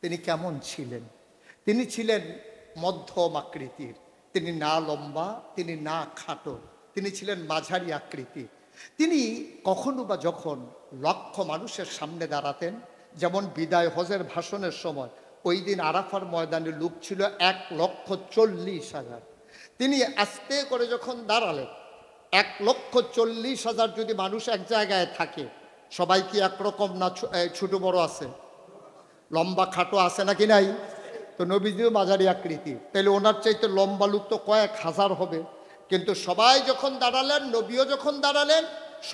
তিনি কেমন ছিলেন? তিনি ছিলেন মধ্যম আকৃতির, তিনি না লম্বা, তিনি না খাটো, তিনি ছিলেন মাঝারি আকৃতির। তিনি কখনো বা যখন লক্ষ মানুষের সামনে দাঁড়াতেন, যেমন বিদায় হজের ভাষণের সময় ওই দিন আরাফার ময়দানে লোক ছিল 1,40,000। তিনি আস্তে করে যখন দাঁড়ালেন, 1,40,000 যদি মানুষ এক জায়গায় থাকে, সবাই কি একরকম না? ছোট বড় আছে, লম্বা খাটো আছে নাকি নাই? তো নবীজিও মাঝারি আকৃতি, তাহলে ওনার চাইতে লম্বা লোক তো কয়েক হাজার হবে। কিন্তু সবাই যখন দাঁড়ালেন, নবীও যখন দাঁড়ালেন,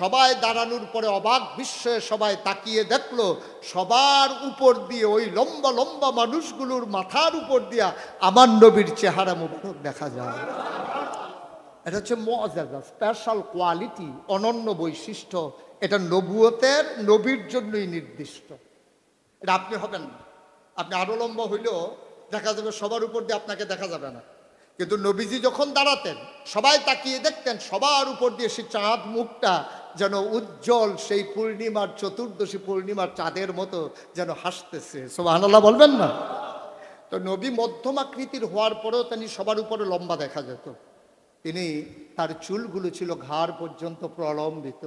সবাই দাঁড়ানোর পরে অবাক বিস্ময়ে সবাই তাকিয়ে দেখলো, সবার উপর দিয়ে, ওই লম্বা লম্বা মানুষগুলোর মাথার উপর দিয়া আমার নবীর চেহারা মুবারক দেখা যায়। এটা হচ্ছে মুআজ্জাজা, স্পেশাল কোয়ালিটি, অনন্য বৈশিষ্ট্য। এটা নবুয়তের, নবীর জন্যই নির্দিষ্ট। এটা আপনি হবেন না। আপনি আরো লম্বা হইলেও দেখা যাবে সবার উপর দিয়ে আপনাকে দেখা যাবে না। কিন্তু নবীজি যখন দাঁড়াতেন, সবাই তাকিয়ে দেখতেন, সবার উপর দিয়ে সেই চাঁদ মুখটা যেন উজ্জ্বল, সেই পূর্ণিমার, চতুর্দশী পূর্ণিমার চাঁদের মতো যেন হাসতেছে। সুবহানাল্লাহ বলবেন না? তো নবী মধ্যম আকৃতির হওয়ার পরেও তিনি সবার উপরে লম্বা দেখা যেত। তিনি, তার চুলগুলো ছিল ঘাড় পর্যন্ত প্রলম্বিত।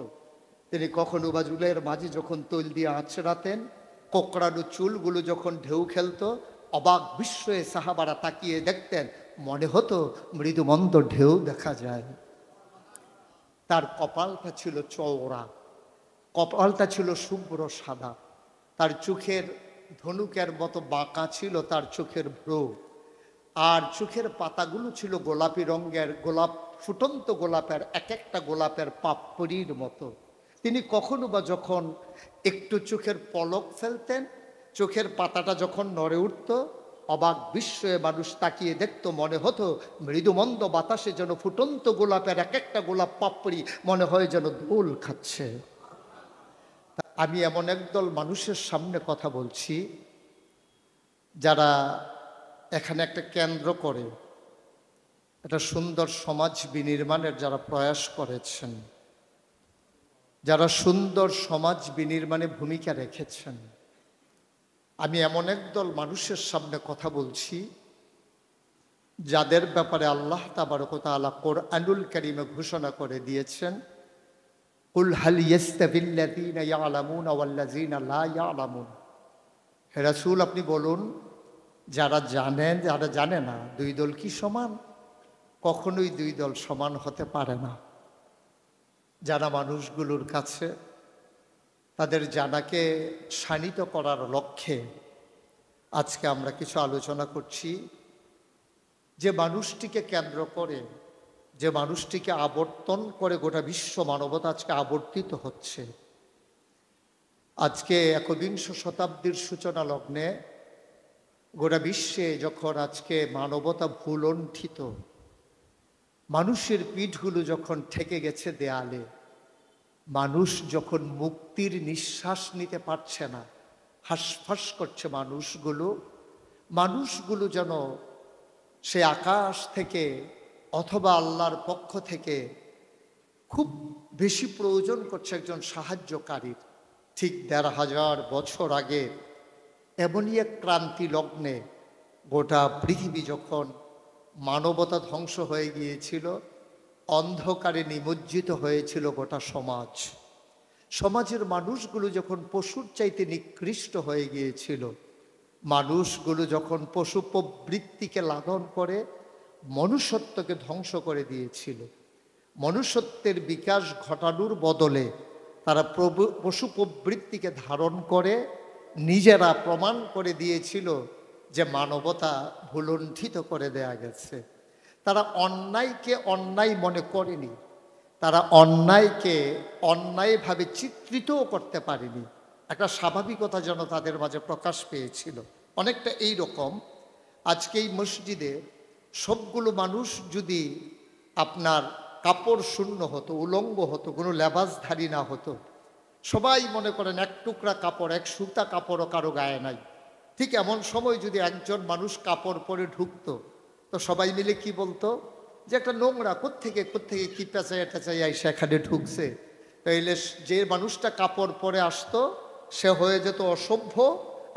তিনি কখনো বা চুলের মাঝে যখন তৈল দিয়ে আঁচড়াতেন, কোকড়ানো চুলগুলো যখন ঢেউ খেলতো, অবাক বিস্ময়ে সাহাবারা তাকিয়ে দেখতেন, মনে হতো মৃদুমন্দ ঢেউ দেখা যায়। তার কপালটা ছিল চওড়া, কপালটা ছিল শুভ্র সাদা, তার চোখের ধনুকের মতো বাঁকা ছিল তার চোখের ভ্রু, আর চোখের পাতাগুলো ছিল গোলাপি রঙের, গোলাপ, ফুটন্ত গোলাপের, এক একটা গোলাপের পাপড়ির মতো। তিনি কখনো বা যখন একটু চোখের পলক ফেলতেন, চোখের পাতাটা যখন নড়ে উঠত, অবাক বিস্ময়ে মানুষ তাকিয়ে দেখতো, মনে হতো মৃদুমন্দ বাতাসে যেন ফুটন্ত গোলাপের এক একটা গোলাপ পাপড়ি মনে হয় যেন দোল খাচ্ছে। আমি এমন একদল মানুষের সামনে কথা বলছি যারা এখানে একটা কেন্দ্র করে একটা সুন্দর সমাজ বিনির্মাণের যারা প্রয়াস করেছেন, যারা সুন্দর সমাজ বিনির্মাণে ভূমিকা রেখেছেন। আমি এমন একদল মানুষের সামনে কথা বলছি যাদের ব্যাপারে আল্লাহ তাবারক ওয়া তাআলা কোরআনুল কারীমে ঘোষণা করে দিয়েছেন, কুল হাল ইয়াস্তাবিল্লাযীনা ইয়ালামুনা ওয়াল্লাযীনা লা ইয়ালামুন। হে রাসূল, আপনি বলুন, যারা জানেন, যারা জানে না, দুই দল কি সমান? কখনোই দুই দল সমান হতে পারে না। জানা মানুষগুলোর কাছে তাদের জানাকে শানিত করার লক্ষ্যে আজকে আমরা কিছু আলোচনা করছি। যে মানুষটিকে কেন্দ্র করে, যে মানুষটিকে আবর্তন করে গোটা বিশ্ব মানবতা আজকে আবর্তিত হচ্ছে। আজকে একবিংশ শতাব্দীর সূচনা লগ্নে গোটা বিশ্বে যখন আজকে মানবতা ভুলণ্ঠিত, মানুষের পিঠগুলো যখন ঠেকে গেছে দেয়ালে, মানুষ যখন মুক্তির নিঃশ্বাস নিতে পারছে না, হাঁসফাঁস করছে মানুষগুলো যেন সে আকাশ থেকে অথবা আল্লাহর পক্ষ থেকে খুব বেশি প্রয়োজন করছে একজন সাহায্যকারীর। ঠিক ১,৫০০ বছর আগে এমনই এক ক্রান্তি লগ্নে গোটা পৃথিবী যখন মানবতা ধ্বংস হয়ে গিয়েছিল, অন্ধকারে নিমজ্জিত হয়েছিল গোটা সমাজ, সমাজের মানুষগুলো যখন পশুর চাইতে নিকৃষ্ট হয়ে গিয়েছিল, মানুষগুলো যখন পশু প্রবৃত্তিকে লালন করে মনুষ্যত্বকে ধ্বংস করে দিয়েছিল, মনুষ্যত্বের বিকাশ ঘটানোর বদলে তারা পশু প্রবৃত্তিকে ধারণ করে নিজেরা প্রমাণ করে দিয়েছিল যে মানবতা ভুলণ্ঠিত করে দেয়া গেছে। তারা অন্যায়কে অন্যায় মনে করেনি, তারা অন্যায়কে অন্যায়ভাবে চিত্রিতও করতে পারেনি। একটা স্বাভাবিকতা যেন তাদের মাঝে প্রকাশ পেয়েছিল। অনেকটা এই রকম আজকে এই মসজিদে সবগুলো মানুষ যদি আপনার কাপড় শূন্য হতো, উলঙ্গ হতো, কোনো লেবাসধারী না হতো, সবাই মনে করেন এক টুকরা কাপড়, এক সুতা কাপড়ও কারো গায়ে নাই, ঠিক এমন সময় যদি একজন মানুষ কাপড় পরে ঢুকতো, তো সবাই মিলে কি বলতো যে একটা নোংরা, কোত্থেকে কি পেঁচাইয়া টেঁচাইয়া সেখানে ঢুকছে। তাইলে যে মানুষটা কাপড় পরে আসতো সে হয়ে যেত অসভ্য,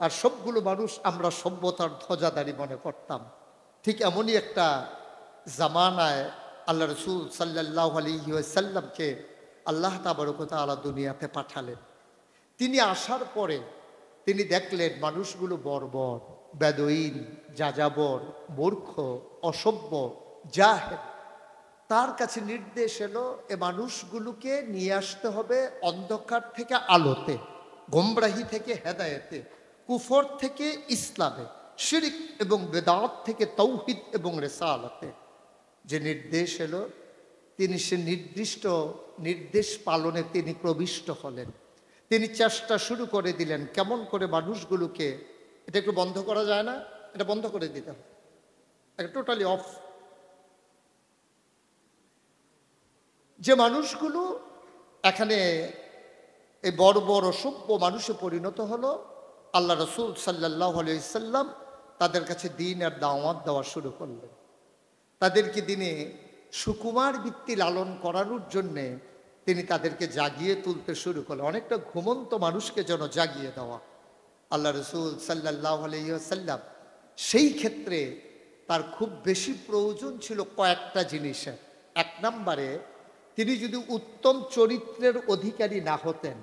আর সবগুলো মানুষ আমরা সভ্যতার ধ্বজাধারী মনে করতাম। ঠিক এমনই একটা জামানায় আল্লাহ রসুল সাল্লাল্লাহু আলাইহি ওয়াসাল্লামকে আল্লাহ তাবারক ওয়া তাআলা দুনিয়াতে পাঠালেন। তিনি আসার পরে তিনি দেখলেন মানুষগুলো বর্বর, বেদুইন, যাযাবর, মূর্খ, অসভ্য, জাহেল। তার কাছে নির্দেশ এলো এ মানুষগুলোকে নিয়ে আসতে হবে অন্ধকার থেকে আলোতে, গোমরাহি থেকে হেদায়েতে, কুফর থেকে ইসলামে, শিরক এবং বেদাত থেকে তৌহিদ এবং রিসালাতে। যে নির্দেশ এলো তিনি সে নির্দিষ্ট নির্দেশ পালনে তিনি প্রবিষ্ট হলেন। তিনি চেষ্টা শুরু করে দিলেন কেমন করে মানুষগুলোকে, এটা একটু বন্ধ করা যায় না, এটা বন্ধ করে দিতে হবে, এটা টোটালি অফ। যে মানুষগুলো এখানে এই বড় বড় সভ্য মানুষে পরিণত হলো, আল্লাহ রসুল সাল্লাল্লাহু আলাইহি সাল্লাম তাদের কাছে দিন আর দাওয়াত দেওয়া শুরু করলেন। তাদেরকে দিনে সুকুমার বৃত্তি লালন করানোর জন্যে তিনি তাদেরকে জাগিয়ে তুলতে শুরু করলেন, অনেকটা ঘুমন্ত মানুষকে যেন জাগিয়ে দেওয়া। আল্লাহ রসুল সাল্লাল্লাহু আলাইহি সাল্লাম সেই ক্ষেত্রে তার খুব বেশি প্রয়োজন ছিল কয়েকটা জিনিসের। এক নম্বরে, তিনি যদি উত্তম চরিত্রের অধিকারী না হতেন,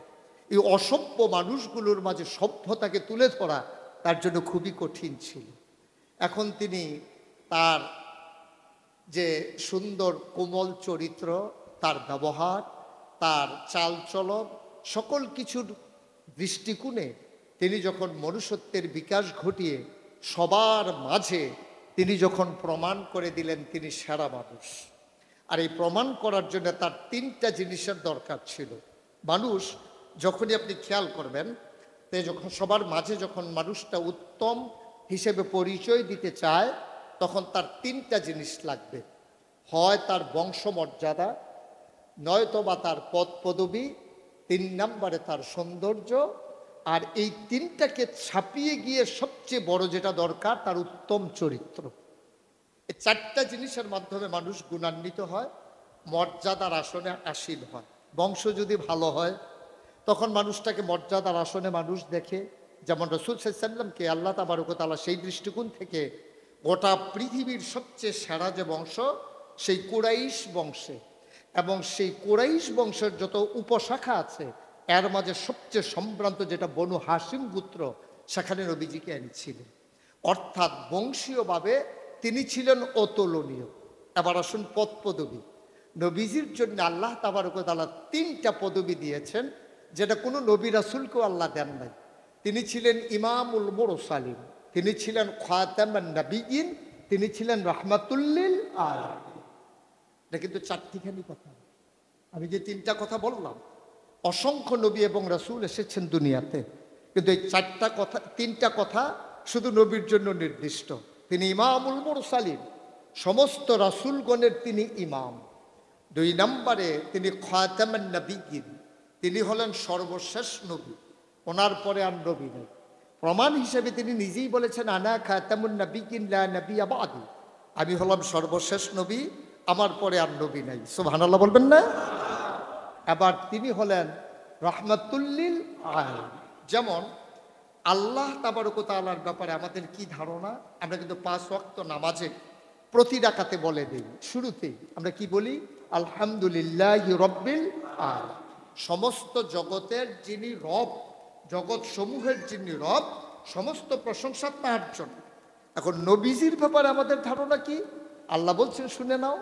এই অসভ্য মানুষগুলোর মাঝে সভ্যতাকে তুলে ধরা তার জন্য খুবই কঠিন ছিল। এখন তিনি তার যে সুন্দর কোমল চরিত্র, তার ব্যবহার, তার চালচলন, সকল কিছুর দৃষ্টিকোণে তিনি যখন মনুষ্যত্বের বিকাশ ঘটিয়ে সবার মাঝে তিনি যখন প্রমাণ করে দিলেন তিনি সেরা মানুষ। আর এই প্রমাণ করার জন্য তার তিনটা জিনিসের দরকার ছিল। মানুষ যখনই আপনি খেয়াল করবেন, তে যখন সবার মাঝে যখন মানুষটা উত্তম হিসেবে পরিচয় দিতে চায়, তখন তার তিনটা জিনিস লাগবে। হয় তার বংশমর্যাদা, নয়তোবা তার পদ পদবী, তিন নম্বরে তার সৌন্দর্য, আর এই তিনটাকে ছাপিয়ে গিয়ে সবচেয়ে বড় যেটা দরকার তার উত্তম চরিত্র। এই চারটা জিনিসের মাধ্যমে মানুষ গুণান্বিত হয়, মর্যাদার আসনে আসীন হয়। বংশ যদি ভালো হয় তখন মানুষটাকে মর্যাদার আসনে মানুষ দেখে। যেমন রাসূল সাল্লাল্লাহু আলাইহি ওয়াসাল্লামকে আল্লাহ তাবারক ওয়া তাআলা সেই দৃষ্টিকোণ থেকে গোটা পৃথিবীর সবচেয়ে সেরা যে বংশ সেই কুরাইশ বংশে, এবং সেই কুরাইশ বংশের যত উপশাখা আছে এর মাঝে সবচেয়ে সম্ভ্রান্ত যেটা বনু হাশিম গোত্র, সেখানে নবীজিকে এনেছিলেন। অর্থাৎ বংশীয়ভাবে তিনি ছিলেন অতুলনীয়। এবার আসুন পদ পদবী। নবীজির জন্য আল্লাহ তাবারক ওয়া তাআলা তিনটা পদবী দিয়েছেন, যেটা কোনো নবী রাসূলকেও আল্লাহ দেন নাই। তিনি ছিলেন ইমামুল মুরসালিন, তিনি ছিলেন খাতামান নবিয়্যিন, তিনি ছিলেন রাহমাতুল লিল আলামিন। এটা কিন্তু চারটিখানি কথা। আমি যে তিনটা কথা বললাম, অসংখ্য নবী এবং রাসূল এসেছেন দুনিয়াতে, কিন্তু এই তিনটা কথা শুধু নবীর জন্য নির্দিষ্ট। তিনি ইমামুল মুরসালিন, সমস্ত রাসূলগণের তিনি ইমাম। দুই নম্বরে তিনি খাতামান নবিয়্যিন, তিনি হলেন সর্বশেষ নবী, ওনার পরে আর নবী নেই। প্রমাণ হিসেবে তিনি নিজেই বলেছেন, আনা খাতামুন নবিয়্যিন লা নবিয়্যা বা'দি, আমি হলাম সর্বশেষ নবী, আমার পরে আর নবী নাই। সুবহানাল্লাহ বলবেন না? এবার তিনি হলেন রাহমাতুল লিল আলামিন। যেমন আল্লাহ তাবারক ওয়া তাআলার ব্যাপারে আমাদের কি ধারণা, আমরা কিন্তু 5 ওয়াক্ত নামাজে প্রতি রাকাতে বলে দিই, শুরুতেই আমরা কি বলি? আলহামদুলিল্লাহি রাব্বিল আলামিন। সমস্ত জগতের যিনি রব, জগৎ সমূহের যিনি রব, সমস্ত প্রশংসা তার জন্য। এখন নবীজির ব্যাপারে আমাদের ধারণা কি? আল্লাহ বলছেন, শুনে নাও,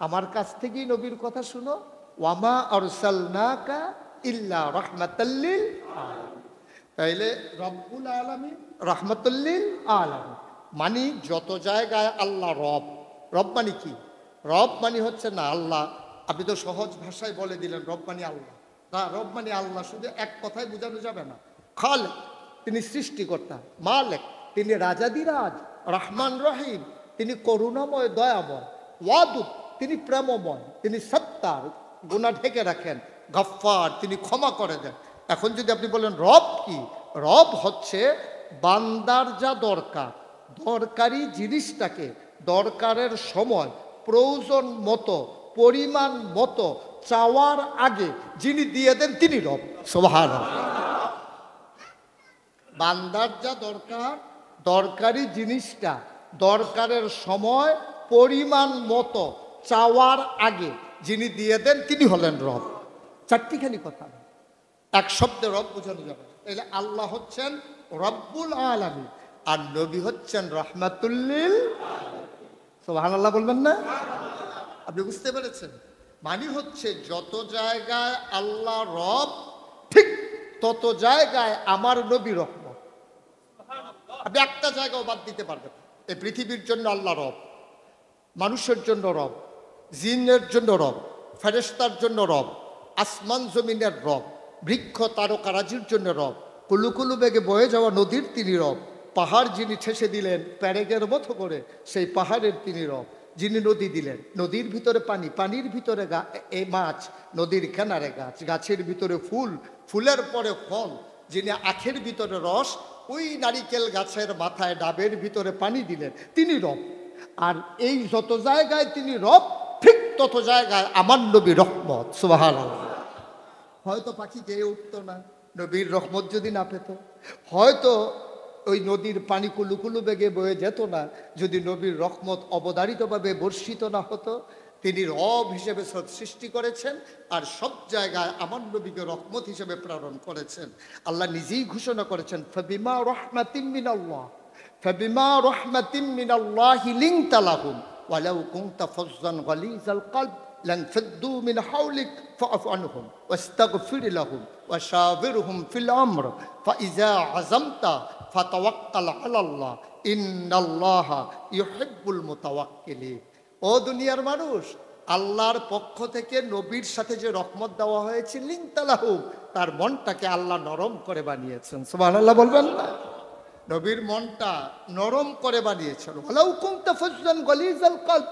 আমার কাছ থেকেই নবীর কথা শুনো, ওয়ামা আরসালনাকা ইল্লা রাহমাতাল লিল আলামিন। তাইলে রব্বুল আলামিন, রাহমাতুল লিল আলামিন মানে যত জায়গায় আল্লাহ রব। রব মানে কি? রব মানে হচ্ছে না আল্লাহ, আপনি তো সহজ ভাষায় বলে দিলেন রব মানে আল্লাহ। না, রব মানে আল্লাহ শুধু এক কথায় বোঝানো যাবে না। খালেক, তিনি সৃষ্টিকর্তা। মালেক, তিনি রাজাদিরাজ। রহমান রহিম, তিনি করুণাময় দয়াময়। ওয়াদুদ, তিনি প্রেমময়। তিনি সত্তার, গুনাহ ঢেকে রাখেন। গফফার, তিনি ক্ষমা করে দেন। এখন যদি আপনি বলেন রব কি, রব হচ্ছে বান্দার যা দরকার, দরকারি জিনিসটাকে দরকারের সময় প্রয়োজন মতো, পরিমাণ মতো চাওয়ার আগে যিনি দিয়ে দেন তিনি রব। সুবহানাল্লাহ। বান্দার যা দরকার, দরকারি জিনিসটা দরকারের সময় পরিমাণ মতো চাওয়ার আগে যিনি দিয়ে দেন তিনি হলেন রব। চারটিখানি কথা, এক শব্দে রব বোঝানো যাবে। তাহলে আল্লাহ হচ্ছেন রব্বুল আলামিন আর নবী হচ্ছেন রহমাতুল্লিল। সুবহানাল্লাহ বলবেন না? আপনি বুঝতে পেরেছেন? মানে হচ্ছে যত জায়গায় আল্লাহ রব, ঠিক তত জায়গায় আমার নবী রহমত। আপনি একটা জায়গাও বাদ দিতে পারবেন। এই পৃথিবীর জন্য আল্লাহ রব, মানুষের জন্য রব, জিনের জন্য রব, ফেরেশতার জন্য রব, আসমান জমিনের রব, বৃক্ষ তারকারাজির জন্য রব, কুলুকুলু বেগে বয়ে যাওয়া নদীর তিনি রব, পাহাড় যিনি ঠেসে দিলেন প্যারেগের মতো করে সেই পাহাড়ের তিনি রব, যিনি নদী দিলেন, নদীর ভিতরে পানি, পানির ভিতরে এই মাছ, নদীর কিনারে গাছ, গাছের ভিতরে ফুল, ফুলের পরে ফল, যিনি আখের ভিতরে রস, ওই নারিকেল গাছের মাথায় ডাবের ভিতরে পানি দিলেন তিনি রব। আর এই যত জায়গায় তিনি রব, ঠিক তত জায়গায় আমার নবী রহমত। সুবহানাল্লাহ। হয়তো পাখি গেয়ে উঠতো না নবীর রহমত যদি না পেত, হয়তো ওই নদীর পানি কুলুকুলু বেগে বয়ে যেত না যদি নবীর রহমত অবধারিতভাবে বর্ষিত না হতো। তিনি রব হিসেবে সৃষ্টি করেছেন আর সব জায়গায় আমার নবীকে রহমত হিসেবে প্রেরণ করেছেন। আল্লাহ নিজেই ঘোষণা করেছেন, ফাবিমা রাহমাতিম মিনাল্লাহ, ফাবিমা রাহমাতিম মিনাল্লাহি লিনতা লাহুম ওয়ালাউ কুনতা ফাজ্জান গালিজাল কলব লানফাদ্দু মিন হাওলিক ফাআফু আনহুম ওয়াস্তাগফির লাহুম ওয়াশাবিরহুম ফিল আমর ফাইযা আযামতা ফাতাওয়াক্কাল আলাল্লাহ ইন্নাল্লাহা ইউহিব্বুল মুতাওয়াক্কিলিন। ও দুনিয়ার মানুষ, আল্লাহর পক্ষ থেকে নবীর সাথে যে রহমত দেওয়া হয়েছে লিনতালাহু, তার মনটাকে আল্লাহ নরম করে বানিয়েছেন। সুবহানাল্লাহ বলবেন না? নবীর মনটা নরম করে বানিয়েছেন। ওয়ালাউ কুনতা ফাজ্জান গালিজাল কলব,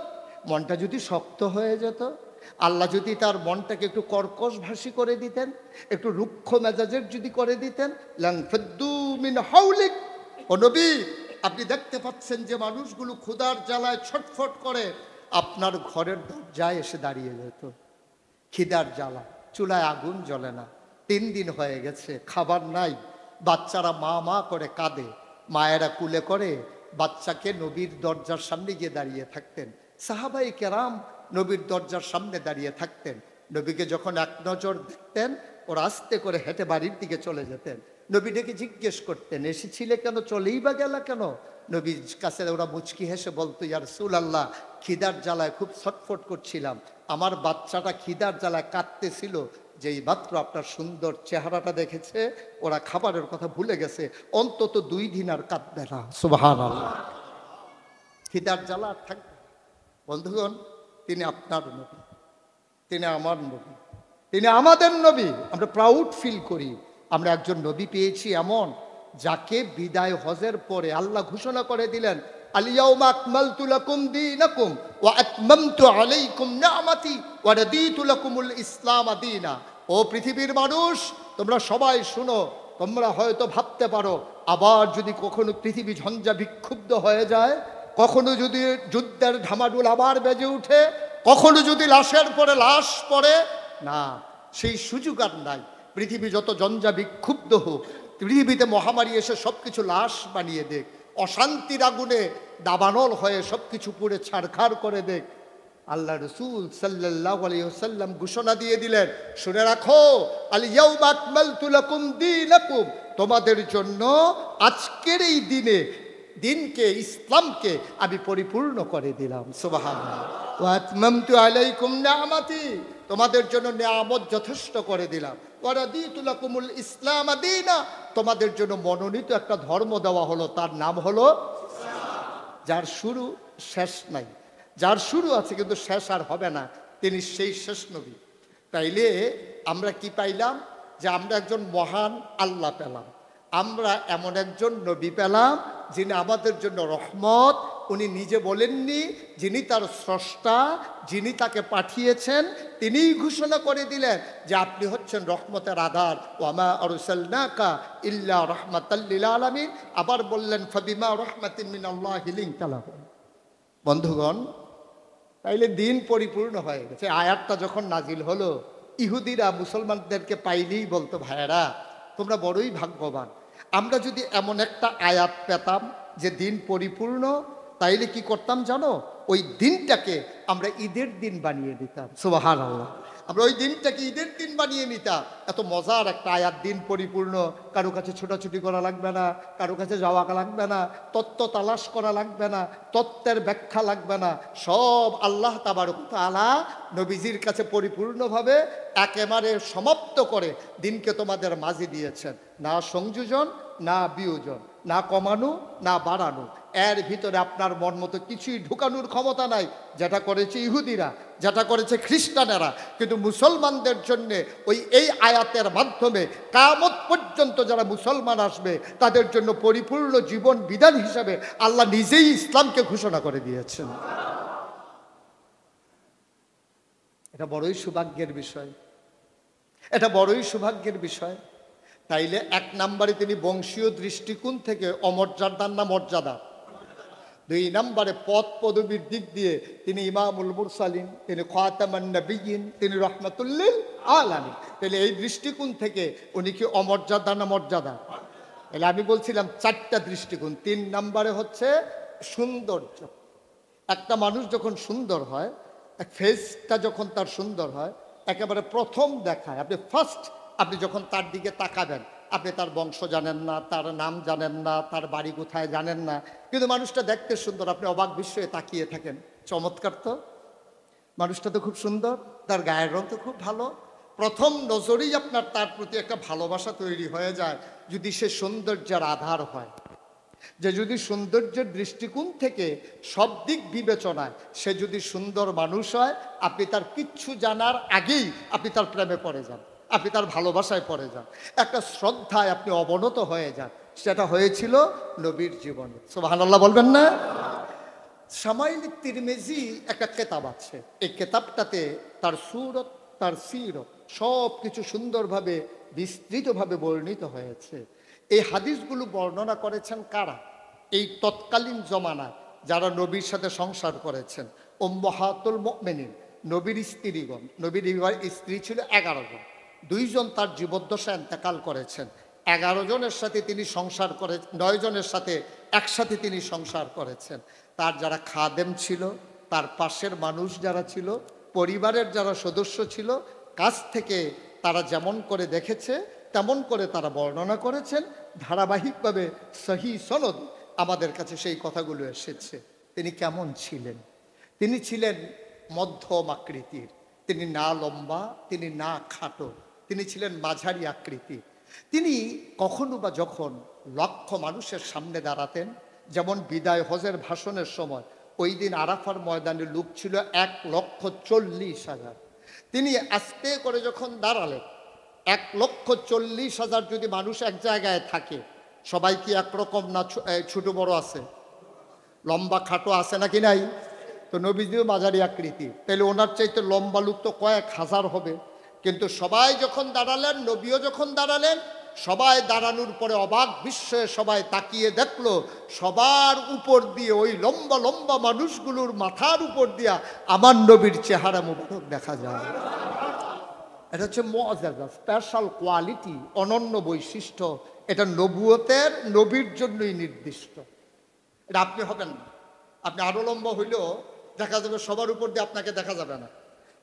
মনটা যদি শক্ত হয়ে যেত, আল্লাহ যদি তার মনটাকে একটু কর্কশ ভাষী করে দিতেন, একটু রুক্ষ মেজাজের যদি করে দিতেন, লানফাদ্দু মিন হাওলিক। ও নবী, আপনি দেখতে পাচ্ছেন যে মানুষগুলো ক্ষুধার জ্বালায় ছটফট করে আপনার ঘরের দরজায় এসে দাঁড়িয়ে যেত। খিদার জ্বালা, চুলায় আগুন জ্বলে না, 3 দিন হয়ে গেছে, খাবার নাই, বাচ্চারা মা মা করে কাঁদে, মায়েরা কুলে করে বাচ্চাকে নবীর দরজার সামনে গিয়ে দাঁড়িয়ে থাকতেন। সাহাবাই কেরাম নবীর দরজার সামনে দাঁড়িয়ে থাকতেন। নবীকে যখন এক নজর দেখতেন, ওরা আস্তে করে হেঁটে বাড়ির দিকে চলে যেতেন। নবী ডেকে জিজ্ঞেস করতেন, এসেছিলে কেন, চলেই বা গেলা কেন? নবীর কাছে ওরা মুচকি হেসে বলতো, ইয়া রাসূলুল্লাহ, খিদার জ্বালায় খুব ছটফট করছিলাম, আমার বাচ্চাটা খিদার জ্বালায় কাঁদতেছিল, যেই মাত্র আপনার সুন্দর চেহারাটা দেখেছে ওরা খাবারের কথা ভুলে গেছে, অন্তত 2 দিন আর কাঁদবে না। সুবহানাল্লাহ। খিদার জ্বালা আর থাকবে। বন্ধুগণ, তিনি আপনার নবী, তিনি আমার নবী, তিনি আমাদের নবী। আমরা প্রাউড ফিল করি আমরা একজন নবী পেয়েছি এমন, যাকে বিদায় হজের পরে আল্লাহ ঘোষণা করে দিলেন, আল-ইয়াওমা আকমালতু লাকুম দীনাকুম ওয়া আতমামতু আলাইকুম নি'মাতি ওয়া রাদিতু লাকুমুল ইসলাম দীনা। ও পৃথিবীর মানুষ, তোমরা সবাই শুনো, তোমরা হয়তো ভাবতে পারো আবার যদি কখনো পৃথিবী ঝঞ্ঝা বিক্ষুব্ধ হয়ে যায়, কখনো যদি যুদ্ধের ঢামাডোল আবার বেজে উঠে, কখনো যদি লাশের পরে লাশ পড়ে, না, সেই সুযোগ আর নাই। পৃথিবী যত ঝঞ্ঝা বিক্ষুব্ধ হোক, পৃথিবীতে মহামারী এসে সব কিছু লাশ বানিয়ে দেখ, অশান্তির আগুনে দাবানল হয়ে সব কিছু পুড়ে ছারখার করে দেখ, আল্লাহ রসুল সাল্লাল্লাহু আলাইহি ওয়াসাল্লাম ঘোষণা দিয়ে দিলেন, শুনে রাখো, আল-ইয়াওমা আকমালতু লাকুম দীনাকুম, তোমাদের জন্য আজকের এই দিনকে, ইসলামকে আমি পরিপূর্ণ করে দিলাম। সুবহানাল্লাহ। ওয়া আতমামতু আলাইকুম নি'মাতি, তোমাদের জন্য নিয়ামত যথেষ্ট করে দিলাম। ওয়া রাদিতু লাকুমুল ইসলাম দীনা, তোমাদের জন্য মনোনীত একটা ধর্ম দেওয়া হলো, তার নাম হলো ইসলাম, যার শুরু শেষ নাই, যার শুরু আছে কিন্তু শেষ আর হবে না, তিনি সেই শেষ নবী। তাইলে আমরা কি পাইলাম? যে আমরা একজন মহান আল্লাহ পেলাম, আমরা এমন একজন নবী পেলাম যিনি আমাদের জন্য রহমত। উনি নিজে বলেননি, যিনি তার স্রষ্টা, যিনি তাকে পাঠিয়েছেন, তিনিই ঘোষণা করে দিলেন যে আপনি হচ্ছেন রহমতের আধার। ওয়ামা আরসালনাকা ইল্লা রাহমাতাল লিল আলামিন। আবার বললেন, ফাবিমা রাহমাতিন মিনাল্লাহি লিনতা লাহুম। বন্ধুগণ, তাইলে দিন পরিপূর্ণ হয়ে গেছে। আয়াতটা যখন নাজিল হলো, ইহুদিরা মুসলমানদেরকে পাইলেই বলতো, ভাইয়েরা তোমরা বড়ই ভাগ্যবান, আমরা যদি এমন একটা আয়াত পেতাম যে দিন পরিপূর্ণ, তাইলে কি করতাম জানো? ওই দিনটাকে আমরা ঈদের দিন বানিয়ে দিতাম। সুবহানাল্লাহ। আমরা ওই দিনটাকে ঈদের দিন বানিয়ে নিতাম। এত মজার একটা আয়াত, দিন পরিপূর্ণ। কারো কাছে ছোটাছুটি করা লাগবে না, কারো কাছে যাওয়া লাগবে না, তত্ত্ব তালাশ করা লাগবে না, তত্ত্বের ব্যাখ্যা লাগবে না। সব আল্লাহ তাবারক তাআলা নবীজির কাছে পরিপূর্ণভাবে একেবারে সমাপ্ত করে দিনকে তোমাদের মাঝে দিয়েছেন। না সংযোজন, না বিয়োজন, না কমানো, না বাড়ানো। এর ভিতরে আপনার মন মতো কিছুই ঢুকানোর ক্ষমতা নাই। যেটা করেছে ইহুদিরা, যেটা করেছে খ্রিস্টানেরা। কিন্তু মুসলমানদের জন্যে এই আয়াতের মাধ্যমে কিয়ামত পর্যন্ত যারা মুসলমান আসবে তাদের জন্য পরিপূর্ণ জীবন বিধান হিসাবে আল্লাহ নিজেই ইসলামকে ঘোষণা করে দিয়েছেন। এটা বড়ই সৌভাগ্যের বিষয়, এটা বড়ই সৌভাগ্যের বিষয়। তাইলে এক নম্বরে তিনি বংশীয় দৃষ্টিকোণ থেকে অমর্যাদার না মর্যাদা, দুই নম্বরে পদ পদবীর দিক দিয়ে তিনি ইমামুল মুরসালিন, তিনি খাতামান নবিয়্যিন, তিনি রহমাতুল্লিল আলামিন। তাহলে এই দৃষ্টিকোণ থেকে উনি কি অমর্যাদা না মর্যাদা? তাহলে আমি বলছিলাম চারটা দৃষ্টিকোণ। তিন নম্বরে হচ্ছে সৌন্দর্য। একটা মানুষ যখন সুন্দর হয়, ফেসটা যখন তার সুন্দর হয়, একেবারে প্রথম দেখায় আপনি যখন তার দিকে তাকাবেন, আপনি তার বংশ জানেন না, তার নাম জানেন না, তার বাড়ি কোথায় জানেন না, কিন্তু মানুষটা দেখতে সুন্দর, আপনি অবাক বিস্ময়ে তাকিয়ে থাকেন। চমৎকার তো, মানুষটা তো খুব সুন্দর, তার গায়ের রং তো খুব ভালো। প্রথম নজরেই আপনার তার প্রতি একটা ভালোবাসা তৈরি হয়ে যায়, যদি সে সৌন্দর্যের আধার হয়। যে যদি সৌন্দর্যের দৃষ্টিকোণ থেকে সব দিক বিবেচনায় সে যদি সুন্দর মানুষ হয়, আপনি তার কিচ্ছু জানার আগেই আপনি তার প্রেমে পড়ে যান, আপনি তার ভালোবাসায় পড়ে যান, একটা শ্রদ্ধায় আপনি অবনত হয়ে যান। সেটা হয়েছিল নবীর জীবনে। সুবহানাল্লাহ বলবেন না? শামাইল তিরমিজি একটা কেতাব আছে, এই কেতাবটাতে তার সুরত, তার সিরত সব কিছু সুন্দরভাবে বিস্তৃতভাবে বর্ণিত হয়েছে। এই হাদিসগুলো বর্ণনা করেছেন কারা? এই তৎকালীন জমানায় যারা নবীর সাথে সংসার করেছেন, উম্মাহাতুল মুমিনিন, নবীর স্ত্রীগণ। নবীর স্ত্রী ছিল 11 জন, 2 জন তার জীবদ্দশায় ইন্তেকাল করেছেন। 11 জনের সাথে তিনি সংসার করে, 9 জনের সাথে একসাথে তিনি সংসার করেছেন। তার যারা খাদেম ছিল, তার পাশের মানুষ যারা ছিল, পরিবারের যারা সদস্য ছিল, কাছ থেকে তারা যেমন করে দেখেছে তেমন করে তারা বর্ণনা করেছেন। ধারাবাহিকভাবে সহি সনদ আমাদের কাছে সেই কথাগুলো এসেছে। তিনি কেমন ছিলেন? তিনি ছিলেন মধ্যম আকৃতির, তিনি না লম্বা, তিনি না খাটো, তিনি ছিলেন মাঝারি আকৃতি। তিনি কখনো বা যখন লক্ষ মানুষের সামনে দাঁড়াতেন, যেমন বিদায় হজের ভাষণের সময়, ওই দিন আরাফার ময়দানে লোক ছিল 1,40,000। তিনি আস্তে করে যখন দাঁড়ালেন, 1,40,000 যদি মানুষ এক জায়গায় থাকে, সবাই কি একরকম না? ছোট বড় আছে, লম্বা খাটো আছে নাকি নাই? তো নবীজিও মাঝারি আকৃতি, তাহলে ওনার চাইতে লম্বা লোক তো কয়েক হাজার হবে। কিন্তু সবাই যখন দাঁড়ালেন, নবীও যখন দাঁড়ালেন, সবাই দাঁড়ানোর পরে অবাক বিস্ময়ে সবাই তাকিয়ে দেখলো, সবার উপর দিয়ে, ওই লম্বা লম্বা মানুষগুলোর মাথার উপর দিয়া আমার নবীর চেহারা মুবারক দেখা যায়। এটা হচ্ছে মুআজ্জাজা, স্পেশাল কোয়ালিটি, অনন্য বৈশিষ্ট্য। এটা নবুয়তের, নবীর জন্যই নির্দিষ্ট। এটা আপনি হবেন না, আপনি আরো লম্বা হইলেও দেখা যাবে সবার উপর দিয়ে আপনাকে দেখা যাবে না।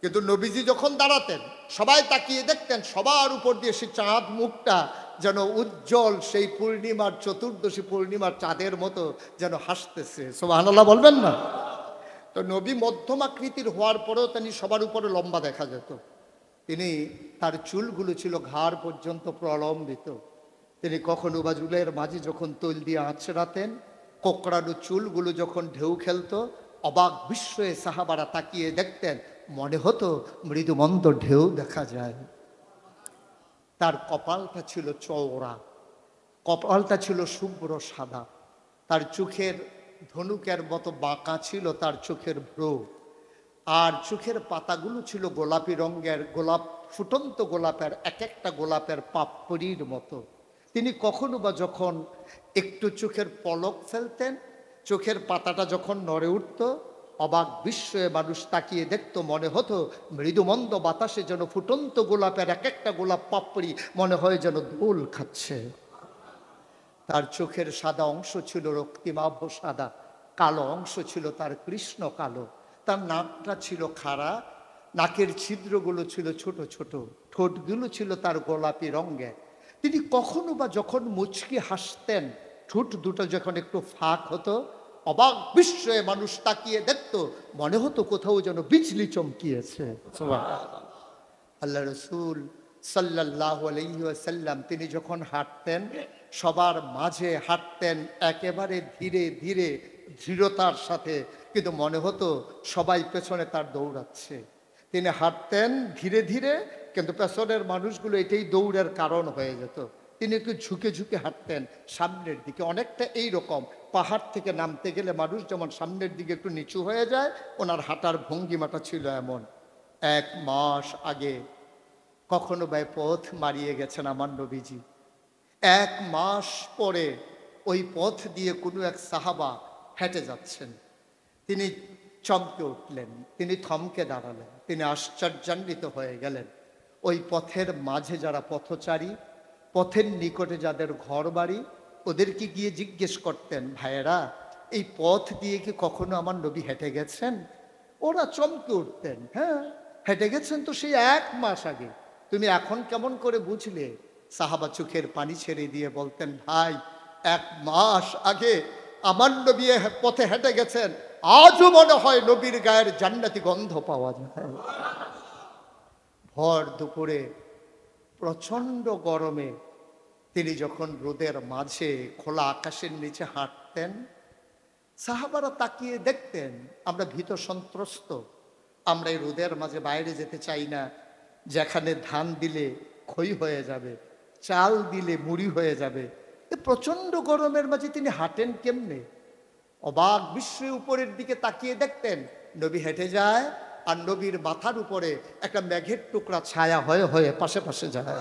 কিন্তু নবীজি যখন দাঁড়াতেন, সবাই তাকিয়ে দেখতেন, সবার উপর দিয়ে সে চাঁদ মুখটা যেন উজ্জ্বল, সেই পূর্ণিমার, চতুর্দশী পূর্ণিমার চাঁদের মতো যেন হাসতেছে। সুবহানাল্লাহ বলবেন না? তো নবী মধ্যম আকৃতির হওয়ার পরেও তিনি সবার উপরে লম্বা দেখা যেত। তিনি, তার চুলগুলো ছিল ঘাড় পর্যন্ত প্রলম্বিত। তিনি কখনো বা চুলের মাঝে যখন তৈল দিয়ে আঁচড়াতেন, কোকড়ানো চুলগুলো যখন ঢেউ খেলতো, অবাক বিস্ময়ে সাহাবারা তাকিয়ে দেখতেন, মনে হতো মৃদুমন্দ ঢেউ দেখা যায়। তার কপালটা ছিল চওড়া, কপালটা ছিল শুভ্র সাদা, তার চোখের ধনুকের মতো বাঁকা ছিল তার চোখের ভ্রু, আর চোখের পাতাগুলো ছিল গোলাপি রঙের, গোলাপ, ফুটন্ত গোলাপের, এক একটা গোলাপের পাপড়ির মতো। তিনি কখনো বা যখন একটু চোখের পলক ফেলতেন, চোখের পাতাটা যখন নড়ে উঠত, অবাক বিস্ময়ে মানুষ তাকিয়ে দেখতো, মনে হতো মৃদুমন্দ বাতাসে যেন ফুটন্ত গোলাপের এক একটা গোলাপ পাপড়ি মনে হয় যেন দোল খাচ্ছে। তার চোখের সাদা অংশ ছিল রক্তিমাভ সাদা, কালো অংশ ছিল তার কৃষ্ণ কালো। তার নাকটা ছিল খাড়া, নাকের ছিদ্রগুলো ছিল ছোট ছোট, ঠোঁটগুলো ছিল তার গোলাপি রঙে। তিনি কখনো বা যখন মুচকি হাসতেন, ঠোঁট দুটো যখন একটু ফাঁক হতো, অবাক বিস্ময়ে মানুষ তাকিয়ে দেখতো, মনে হতো কোথাও যেন বিজলি চমকিয়েছে। আল্লাহ রসুল সাল্লাল্লাহু আলাইহি ওয়াসাল্লাম তিনি যখন হাঁটতেন, সবার মাঝে হাঁটতেন একেবারে ধীরে ধীরে, দৃঢ়তার সাথে, কিন্তু মনে হতো সবাই পেছনে তার দৌড়াচ্ছে। তিনি হাঁটতেন ধীরে ধীরে, কিন্তু পেছনের মানুষগুলো এটাই দৌড়ের কারণ হয়ে যেত। তিনি একটু ঝুঁকে ঝুঁকে হাঁটতেন সামনের দিকে, অনেকটা এই রকম পাহাড় থেকে নামতে গেলে মানুষ যেমন সামনের দিকে একটু নিচু হয়ে যায়, ওনার হাঁটার ভঙ্গিমাটা ছিল এমন। 1 মাস আগে কখনো বা পথ মারিয়ে গেছেন আমার নবীজি। 1 মাস পরে ওই পথ দিয়ে কোনো এক সাহাবা হেঁটে যাচ্ছেন, তিনি চমকে উঠলেন, তিনি থমকে দাঁড়ালেন, তিনি আশ্চর্যান্বিত হয়ে গেলেন। ওই পথের মাঝে যারা পথচারী, পথের নিকটে যাদের ঘর বাড়ি, ওদেরকে গিয়ে জিজ্ঞেস করতেন, ভাইয়েরা এই পথ দিয়ে কি কখনো আমার নবী হেঁটে গেছেন? ওরা চমকে উঠতেন, হ্যাঁ হেঁটে গেছেন তো সেই 1 মাস আগে, তুমি এখন কেমন করে বুঝলে? সাহাবা চোখের পানি ছেড়ে দিয়ে বলতেন, ভাই 1 মাস আগে আমার নবী পথে হেঁটে গেছেন, আজও মনে হয় নবীর গায়ের জান্নাতি গন্ধ পাওয়া যায়। ভর দুপুরে প্রচণ্ড গরমে তিনি যখন রোদের মাঝে খোলা আকাশের নিচে হাঁটতেন, সাহাবারা তাকিয়ে দেখতেন, আমরা ভীত সন্ত্রস্ত, আমরা এই রোদের মাঝে বাইরে যেতে চাই না, যেখানে ধান দিলে ক্ষয় হয়ে যাবে, চাল দিলে মুড়ি হয়ে যাবে। প্রচণ্ড গরমের মাঝে তিনি হাঁটেন কেমনে? অবাক বিস্ময়ে উপরের দিকে তাকিয়ে দেখতেন, নবী হেঁটে যায় আর নবীর মাথার উপরে একটা মেঘের টুকরা ছায়া হয়ে হয়ে পাশে পাশে যায়।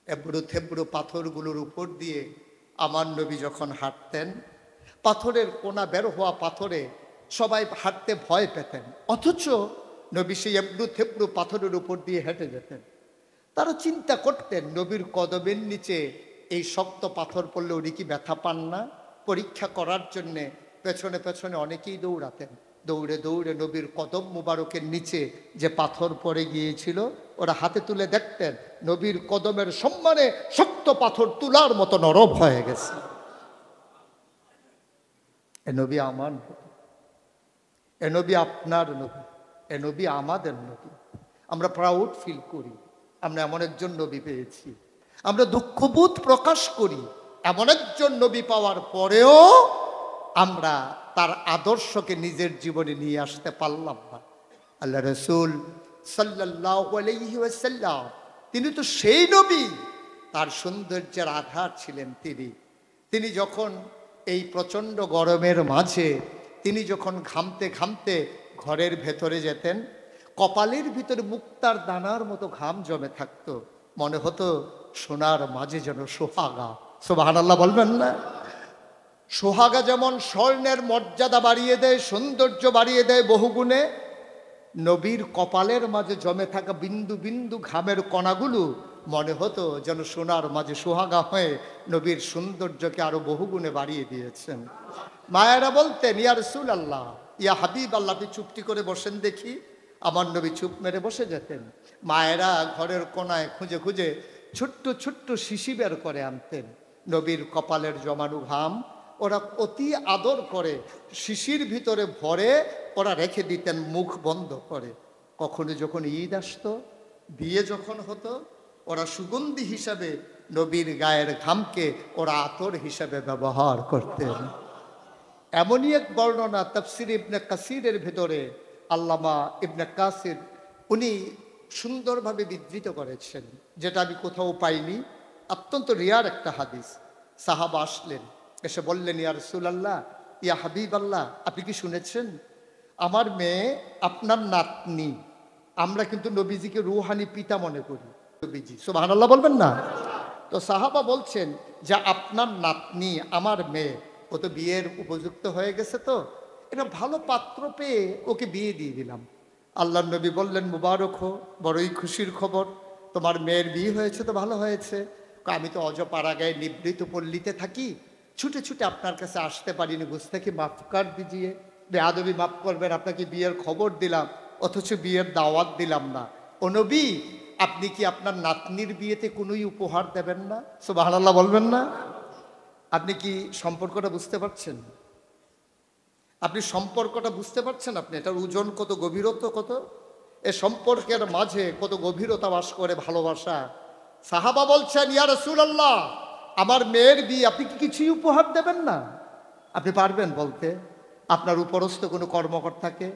এবড়ো থেবড়ো পাথরগুলোর উপর দিয়ে আমার নবী যখন হাঁটতেন, পাথরের কোনা বের হওয়া পাথরে সবাই হাঁটতে ভয় পেতেন, অথচ নবী সেই এবড়ো থেবড়ো পাথরের উপর দিয়ে হেঁটে যেতেন। তারা চিন্তা করতেন, নবীর কদমের নিচে এই শক্ত পাথর পড়লে উনি কি ব্যথা পান না? পরীক্ষা করার জন্যে পেছনে পেছনে অনেকেই দৌড়াতেন। দৌড়ে দৌড়ে নবীর কদম মুবারকের নিচে যে পাথর পড়ে গিয়েছিল, ওরা হাতে তুলে দেখতেন নবীর কদমের সম্মানে শক্ত পাথর তুলার মতো নরম হয়ে গেছে। এ নবী আমার নবী, এ নবী আপনার নবী, এ নবী আমাদের নবী। আমরা প্রাউড ফিল করি, আমরা এমন একজন নবী পেয়েছি। আমরা দুঃখবোধ প্রকাশ করি এমন একজন নবী পাওয়ার পরেও আমরা তার আদর্শকে নিজের জীবনে নিয়ে আসতে পারলাম না। আল্লাহ রসুল সাল্লাল্লাহু আলাইহি ওয়াসাল্লাম তিনি তো সেই নবী, তার সৌন্দর্যের আধার ছিলেন তিনি। তিনি যখন এই প্রচণ্ড গরমের মাঝে তিনি যখন ঘামতে ঘামতে ঘরের ভেতরে যেতেন, কপালের ভিতরে মুক্তার দানার মতো ঘাম জমে থাকতো, মনে হতো সোনার মাঝে যেন সোহাগা। সুবহানাল্লাহ বলবেন না? সোহাগা যেমন স্বর্ণের মর্যাদা বাড়িয়ে দেয়, সৌন্দর্য বাড়িয়ে দেয় বহুগুণে, নবীর কপালের মাঝে জমে থাকা বিন্দু বিন্দু ঘামের কণাগুলো মনে হতো যেন সোনার মাঝে সোহাগা হয়ে নবীর সৌন্দর্যকে আরো বহুগুণে বাড়িয়ে দিয়েছেন। মায়েরা বলতেন, ইয়া রাসূলুল্লাহ, ইয়া হাবিব আল্লাহ, আপনি চুপটি করে বসেন দেখি। আমার নবী চুপ মেরে বসে যেতেন। মায়েরা ঘরের কোনায় খুঁজে খুঁজে ছোট্ট ছোট্ট শিশি বের করে আনতেন, নবীর কপালের জমানো ঘাম ওরা অতি আদর করে শিশির ভিতরে ভরে ওরা রেখে দিতেন মুখ বন্ধ করে। কখনো যখন ঈদ আসতো, বিয়ে যখন হতো, ওরা সুগন্ধি হিসাবে নবীর গায়ের ঘামকে ওরা আতর হিসাবে ব্যবহার করতেন। এমনই এক বর্ণনা তাফসির ইবনে কাসিরের ভেতরে আল্লামা ইবনে কাসির উনি সুন্দরভাবে বিধৃত করেছেন, যেটা আমি কোথাও পাইনি। অত্যন্ত রিয়ার একটা হাদিস। সাহাবা আসলেন, এসে বললেন, ইয়া রাসূলুল্লাহ, ইয়া হাবিব আল্লাহ, আপনি কি শুনেছেন আমার মেয়ে আপনার নাতনি? আমরা কিন্তু নবীজিকে রুহানি পিতা মনে করি। নবীজি সুবহানাল্লাহ বলবেন না? তো সাহাবা বলছেন যে আপনার নাতনি আমার মেয়ে, ও তো বিয়ের উপযুক্ত হয়ে গেছে, তো এটা ভালো পাত্র পেয়ে ওকে বিয়ে দিয়ে দিলাম। আল্লাহর নবী বললেন, মুবারক হো, বড়ই খুশির খবর, তোমার মেয়ের বিয়ে হয়েছে তো ভালো হয়েছে। আমি তো অজপাড়াগায় নিবৃত পল্লীতে থাকি, ছুটে ছুটে আপনার কাছে আসতে পারিনি, বুঝতে কি মাফ কর দিজিয়ে, বেয়াদবি মাফ করবেন, আপনাকে বিয়ের খবর দিলাম অথচ বিয়ের দাওয়াত দিলাম না। ও নবী, আপনি কি আপনার নাতনির বিয়েতে কোনোই উপহার দেবেন না? সুবহানাল্লাহ বলবেন না? আপনি কি সম্পর্কটা বুঝতে পারছেন? আপনি সম্পর্কটা বুঝতে পারছেন? আপনি এটার ওজন কত, গভীরতা কত, এ সম্পর্কের মাঝে কত গভীরতা বাস করে, ভালোবাসা। সাহাবা বলছেন, ইয়া রাসূলুল্লাহ, আমার মেয়ের বিয়ে আপনি কি কিছুই উপহার দেবেন না? আপনি পারবেন বলতে? আপনার উপরস্থ কোনো কর্মকর্তাকে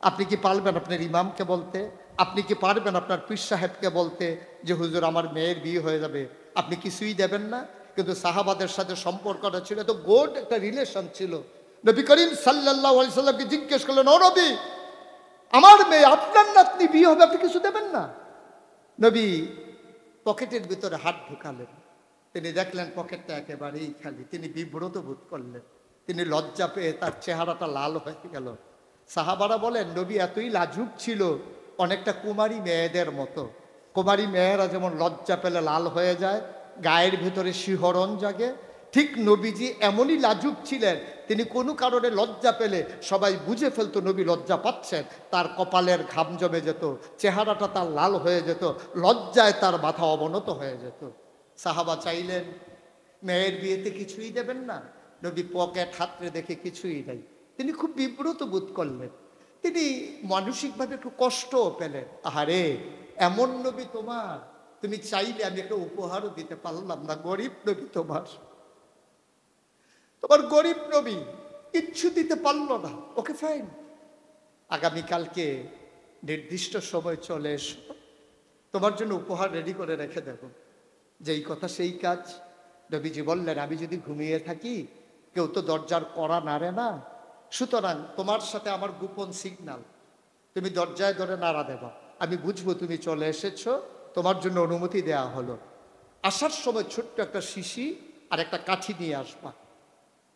আপনি কি পারবেন আপনার ইমামকে বলতে? আপনি কি পারবেন আপনার পীর সাহেবকে বলতে যে হুজুর আমার মেয়ের বিয়ে হয়ে যাবে? আপনি কিছুই দেবেন না। কিন্তু সাহাবাদের সাথে সম্পর্কটা ছিল তো গোড, একটা রিলেশন ছিল। নবী করিম সাল্লাল্লাহু আলাইহি সাল্লামকে জিজ্ঞেস করলেন, ও নবী, আমার মেয়ে আপনার নাতনি বিয়ে হবে, আপনি কিছু দেবেন না? নবী পকেটের ভিতরে হাত ঢুকালেন, তিনি দেখলেন পকেটটা একেবারেই খালি। তিনি বিব্রত বোধ করলেন, তিনি লজ্জা পেয়ে তার চেহারাটা লাল হয়ে গেল। সাহাবারা বলেন, নবী এতই লাজুক ছিল, অনেকটা কুমারী মেয়েদের মতো। কুমারী মেয়েরা যেমন লজ্জা পেলে লাল হয়ে যায়, গায়ের ভিতরে শিহরণ জাগে, ঠিক নবীজি এমনই লাজুক ছিলেন। তিনি কোনো কারণে লজ্জা পেলে সবাই বুঝে ফেলতো নবী লজ্জা পাচ্ছেন, তার কপালের ঘাম জমে যেত, চেহারাটা তার লাল হয়ে যেত, লজ্জায় তার মাথা অবনত হয়ে যেত। সাহাবা চাইলেন মেয়ের বিয়েতে কিছুই দেবেন না। নবী পকেট হাতড়ে দেখে কিছুই নাই। তিনি খুব বিব্রত বোধ করলেন, তিনি মানসিকভাবে একটু কষ্টও পেলেন। আহারে, এমন নবী তোমার, তুমি চাইলে আমি একটা উপহারও দিতে পারলাম না। গরিব নবী তোমার, তোমার গরিব নবী কিচ্ছু দিতে পারলো না। ওকে ফাইন, আগামীকালকে নির্দিষ্ট সময় চলে এসো, তোমার জন্য উপহার রেডি করে রেখে দেব। যেই কথা সেই কাজ। নবীজি বললেন, আমি যদি ঘুমিয়ে থাকি কেউ তো দরজার কড়া নাড়ে না, সুতরাং তোমার সাথে আমার গোপন সিগন্যাল, তুমি দরজায় ধরে নাড়া দেবা, আমি বুঝবো তুমি চলে এসেছো, তোমার জন্য অনুমতি দেয়া হলো। আসার সময় ছোট্ট একটা শিশি আর একটা কাঠি নিয়ে আসবা।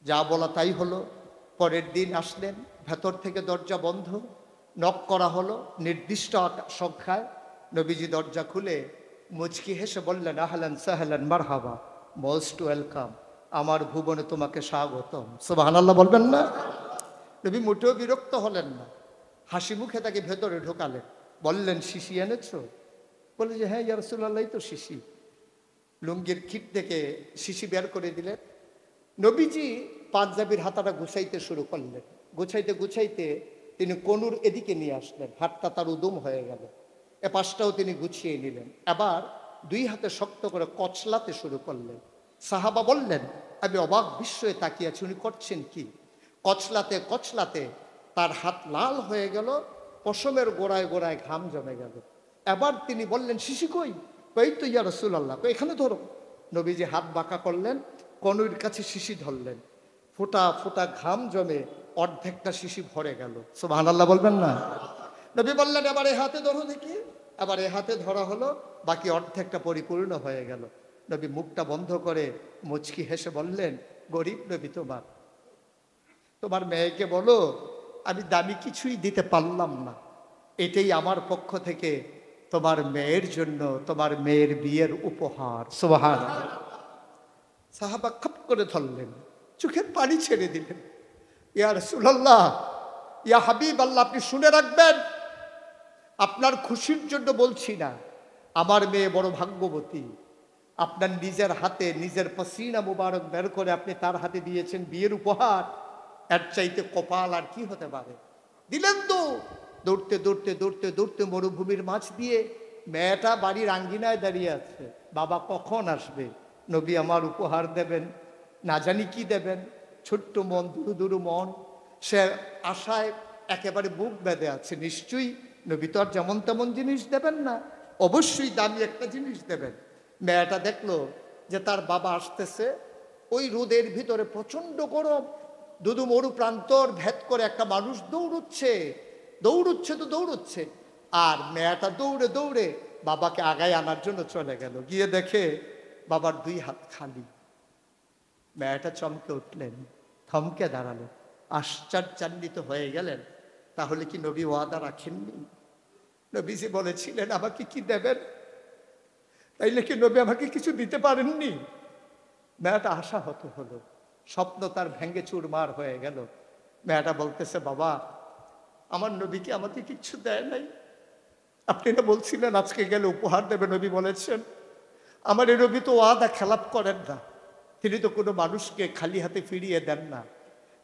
যা বলা তাই হলো। পরের দিন আসলেন, ভেতর থেকে দরজা বন্ধ, নক করা হলো নির্দিষ্ট সংখ্যায়। নবীজি দরজা খুলে মুচকি হেসে বললেন, আহলান সাহলান মারহাবা, মোস্ট ওয়েলকাম, আমার ভুবনে তোমাকে স্বাগতম। সুবহানাল্লাহ বলবেন না? নবী মোটেও বিরক্ত হলেন না, হাসি মুখে তাকে ভেতরে ঢোকালেন। বললেন, শিশি এনেছো? বলে যে হ্যাঁ ইয়া রাসূলুল্লাহ, তো শিশি। লুঙ্গির খিট থেকে শিশি বের করে দিলেন। নবীজি পাঞ্জাবির হাতাটা গুছাইতে শুরু করলেন। গুছাইতে গুছাইতে তিনি কনুর এদিকে নিয়ে আসলেন, হাতটা তার উদুম হয়ে গেল। এ পাশটাও তিনি গুছিয়ে নিলেন। আবার দুই হাতে শক্ত করে কচলাতে শুরু করলেন। সাহাবা বললেন, আমি অবাক বিস্ময়ে তাকিয়েছি, উনি করছেন কি? কচলাতে কচলাতে তার হাত লাল হয়ে গেল, পশমের গোড়ায় গোড়ায় ঘাম জমে গেল। এবার তিনি বললেন, শিশি কই? কই তো ইয়া রাসূলুল্লাহ, এখানে ধরো। নবীজি হাত বাঁকা করলেন, কনুর কাছে শিশি ধরলেন, ফোঁটা ফোঁটা ঘাম জমে অর্ধেকটা শিশি ভরে গেল। সুবহানাল্লাহ বলবেন না? নবী বললেন, এবার এ হাতে ধরো দেখি। আবার এ হাতে ধরা হলো, বাকি অর্ধেকটা পরিপূর্ণ হয়ে গেল। নবী মুখটা বন্ধ করে মুচকি হেসে বললেন, গরিব নবী তোমার, তোমার মেয়েকে বলো আমি দামি কিছুই দিতে পারলাম না, এটাই আমার পক্ষ থেকে তোমার মেয়ের জন্য, তোমার মেয়ের বিয়ের উপহার। সুবহানাল্লাহ। সাহাবা খপ করে ধরলেন, চোখের পানি ছেড়ে দিলেন। ইয়া রাসূলুল্লাহ, ইয়া হাবিব আল্লাহ, আপনি শুনে রাখবেন, আপনার খুশির জন্য বলছি না, আমার মেয়ে বড় ভাগ্যবতী। আপনার নিজের হাতে নিজের পসিনা মুবারক বের করে আপনি তার হাতে দিয়েছেন বিয়ের উপহার, এর চাইতে কপাল আর কি হতে পারে? দিলেন তো। দৌড়তে দৌড়তে দৌড়তে দৌড়তে মরুভূমির মাঝ দিয়ে মেয়েটা বাড়ির আঙ্গিনায় দাঁড়িয়ে আছে, বাবা কখন আসবে, নবী আমার উপহার দেবেন, না জানি কি দেবেন। ছোট্ট মন, দুরু দুরু মন, সে আশায় একেবারে বুক বেঁধে আছে। নিশ্চয়ই নবী তো আর যেমন তেমন জিনিস দেবেন না, অবশ্যই দামি একটা জিনিস দেবেন। মেয়েটা দেখলো যে তার বাবা আসতেছে, ওই রোদের ভিতরে প্রচন্ড গরম, দুদু মরু প্রান্তর ভেদ করে একটা মানুষ দৌড়চ্ছে, দৌড়চ্ছে তো দৌড়চ্ছে, আর মেয়েটা দৌড়ে দৌড়ে বাবাকে আগায় আনার জন্য চলে গেল। গিয়ে দেখে বাবার দুই হাত খালি। মেয়েটা চমকে উঠলেন, থমকে দাঁড়ালেন, আশ্চর্যান্বিত হয়ে গেলেন। তাহলে কি নবী ওয়াদা রাখেননি? নবীজি বলেছিলেন আমাকে কি দেবেন? তাইলে কি নবী আমাকে কিছু দিতে পারেননি? মেয়েটা আশাহত হলো, স্বপ্ন তার ভেঙ্গে চুরমার হয়ে গেল। মেয়েটা বলতেছে, বাবা আমার নবী কি আমাকে কিচ্ছু দেয় নাই? আপনি না বলছিলেন আজকে গেলে উপহার দেবে, নবী বলেছেন। আমার এই নবী তো ওয়াদা খেলাপ করেন না, তিনি তো কোনো মানুষকে খালি হাতে ফিরিয়ে দেন না,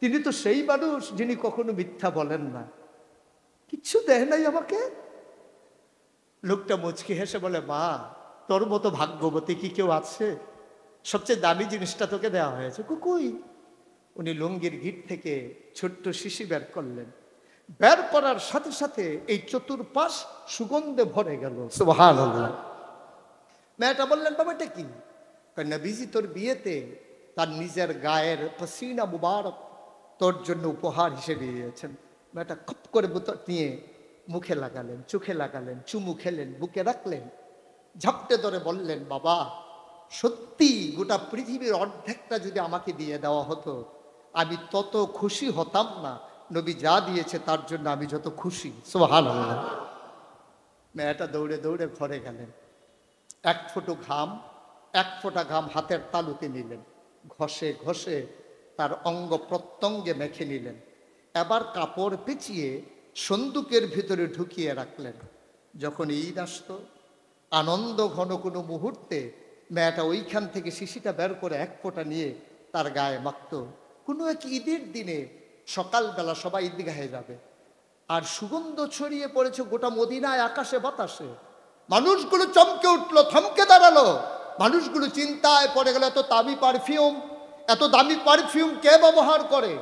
তিনি তো সেই মানুষ যিনি কখনো মিথ্যা বলেন না, কিচ্ছু দেয় নাই আমাকে। লোকটা মুচকি হেসে বলে, মা তোর মতো ভাগ্যবতী কি কেউ আছে? সবচেয়ে দামি জিনিসটা তোকে দেওয়া হয়েছে। কুকুই। উনি লুঙ্গির গিট থেকে ছোট্ট শিশি বের করলেন, বের করার সাথে সাথে এই চতুর্পাশ সুগন্ধে ভরে গেল। সুবহানাল্লাহ। মেয়েটা বললেন, বাবা এটা কি? নবীজি তোর বিয়েতে তার নিজের গায়ের পসিনা মুবারক তোর জন্য উপহার হিসেবে দিয়েছেন। মেয়েটা খুব করে বোতল নিয়ে মুখে লাগালেন, চোখে লাগালেন, চুমু খেলেন, বুকে রাখলেন, ঝাপটে ধরে বললেন, বাবা সত্যি গোটা পৃথিবীর অর্ধেকটা যদি আমাকে দিয়ে দেওয়া হতো আমি তত খুশি হতাম না, নবী যা দিয়েছে তার জন্য আমি যত খুশি। সুবহানাল্লাহ। মেয়েটা দৌড়ে দৌড়ে ঘরে গেলেন, এক ফোঁটা ঘাম হাতের তালুতে নিলেন, ঘষে ঘষে তার অঙ্গ প্রত্যঙ্গে মেখে নিলেন। এবার কাপড় পেঁচিয়ে সন্দুকের ভিতরে ঢুকিয়ে রাখলেন। যখন ঈদ আসত, আনন্দ ঘন কোনো মুহূর্তে মেয়েটা ওইখান থেকে শিশিটা বের করে এক ফোঁটা নিয়ে তার গায়ে মাখত। কোনো এক ঈদের দিনে সকালবেলা সবাই ঈদগাহে যাবে, আর সুগন্ধ ছড়িয়ে পড়েছে গোটা মদিনায়, আকাশে বাতাসে। মানুষগুলো চমকে উঠলো, থমকে দাঁড়ালো। মানুষগুলো চিন্তায় পড়ে গেল, এত দামি পারফিউম কে ব্যবহার করে?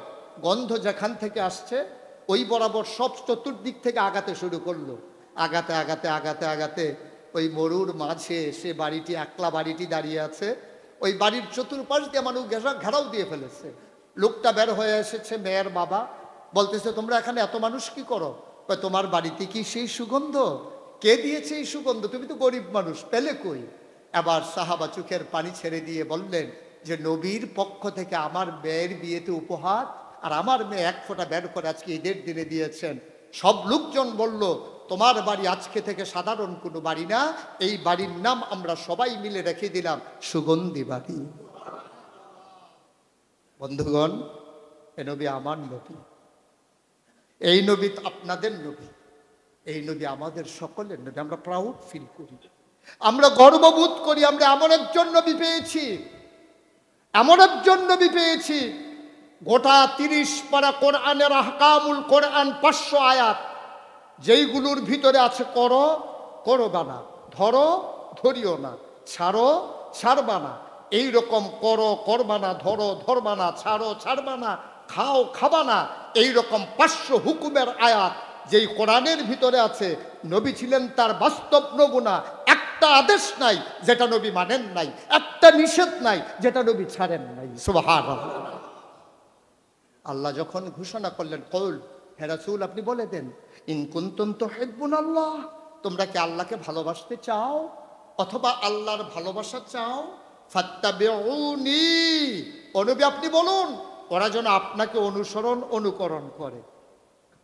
গন্ধ যেখান থেকে আসছে ওই বরাবর সব চতুর্দিক থেকে আগাতে শুরু করলো। আগাতে আগাতে আগাতে আগাতে ওই মরুর মাঝে সে বাড়িটি, একলা বাড়িটি দাঁড়িয়ে আছে। ওই বাড়ির চতুর্পাশ দিয়ে মানুষ ঘেরাও দিয়ে ফেলেছে। লোকটা বের হয়ে এসেছে, মেয়ের বাবা বলতেছে, তোমরা এখানে এত মানুষ কি করো? তোমার বাড়িতে কি সেই সুগন্ধ? কে দিয়েছে এই সুগন্ধ? তুমি তো গরিব মানুষ, পেলে কই? এবার সাহাবা চোখের পানি ছেড়ে দিয়ে বললেন যে নবীর পক্ষ থেকে আমার মেয়ের বিয়েতে উপহার, আর আমার মেয়ে এক ফোঁটা বের করে আজকে ঈদের দিনে দিয়েছেন। সব লোকজন বলল, তোমার বাড়ি আজকে থেকে সাধারণ কোনো বাড়ি না, এই বাড়ির নাম আমরা সবাই মিলে রেখে দিলাম সুগন্ধি বাড়ি। বন্ধুগণ, এ নবী আমার নবী, এই নবী আপনাদের নবী, এই নবী আমাদের সকলের নবী। আমরা প্রাউড ফিল করি, আমরা গর্ববোধ করি, আমরা এমন একজন নবী পেয়েছি, এমন একজন নবী পেয়েছি। গোটা 30 পারা কোরআনের আহকামুল কোরআন 500 আয়াত, যেইগুলোর ভিতরে আছে করো, করবা না, ধরো, ধরিও না, ছাড়ো, ছাড়বা না। এইরকম করো, করবা না, ধরো, ধরবা না, ছাড়ো, ছাড়বা না, খাও, খাবা না, এইরকম 500 হুকুমের আয়াত যেই কোরআনের ভিতরে আছে, নবী ছিলেন তার বাস্তব নমুনা। একটা আদেশ নাই যেটা নবী মানেন নাই, একটা নিষেধ নাই যেটা নবী ছাড়েন নাই। সুবহানাল্লাহ। আল্লাহ যখন ঘোষণা করলেন, কল হে রাসূল আপনি বলে দেন, ইন কুনতুম তুহিব্বুনাল্লাহ, তোমরা কি আল্লাহকে ভালোবাসতে চাও অথবা আল্লাহর ভালোবাসা চাও? ফাত্তাবিউনি, ও নবী আপনি বলুন, ওরা যেন আপনাকে অনুসরণ অনুকরণ করে।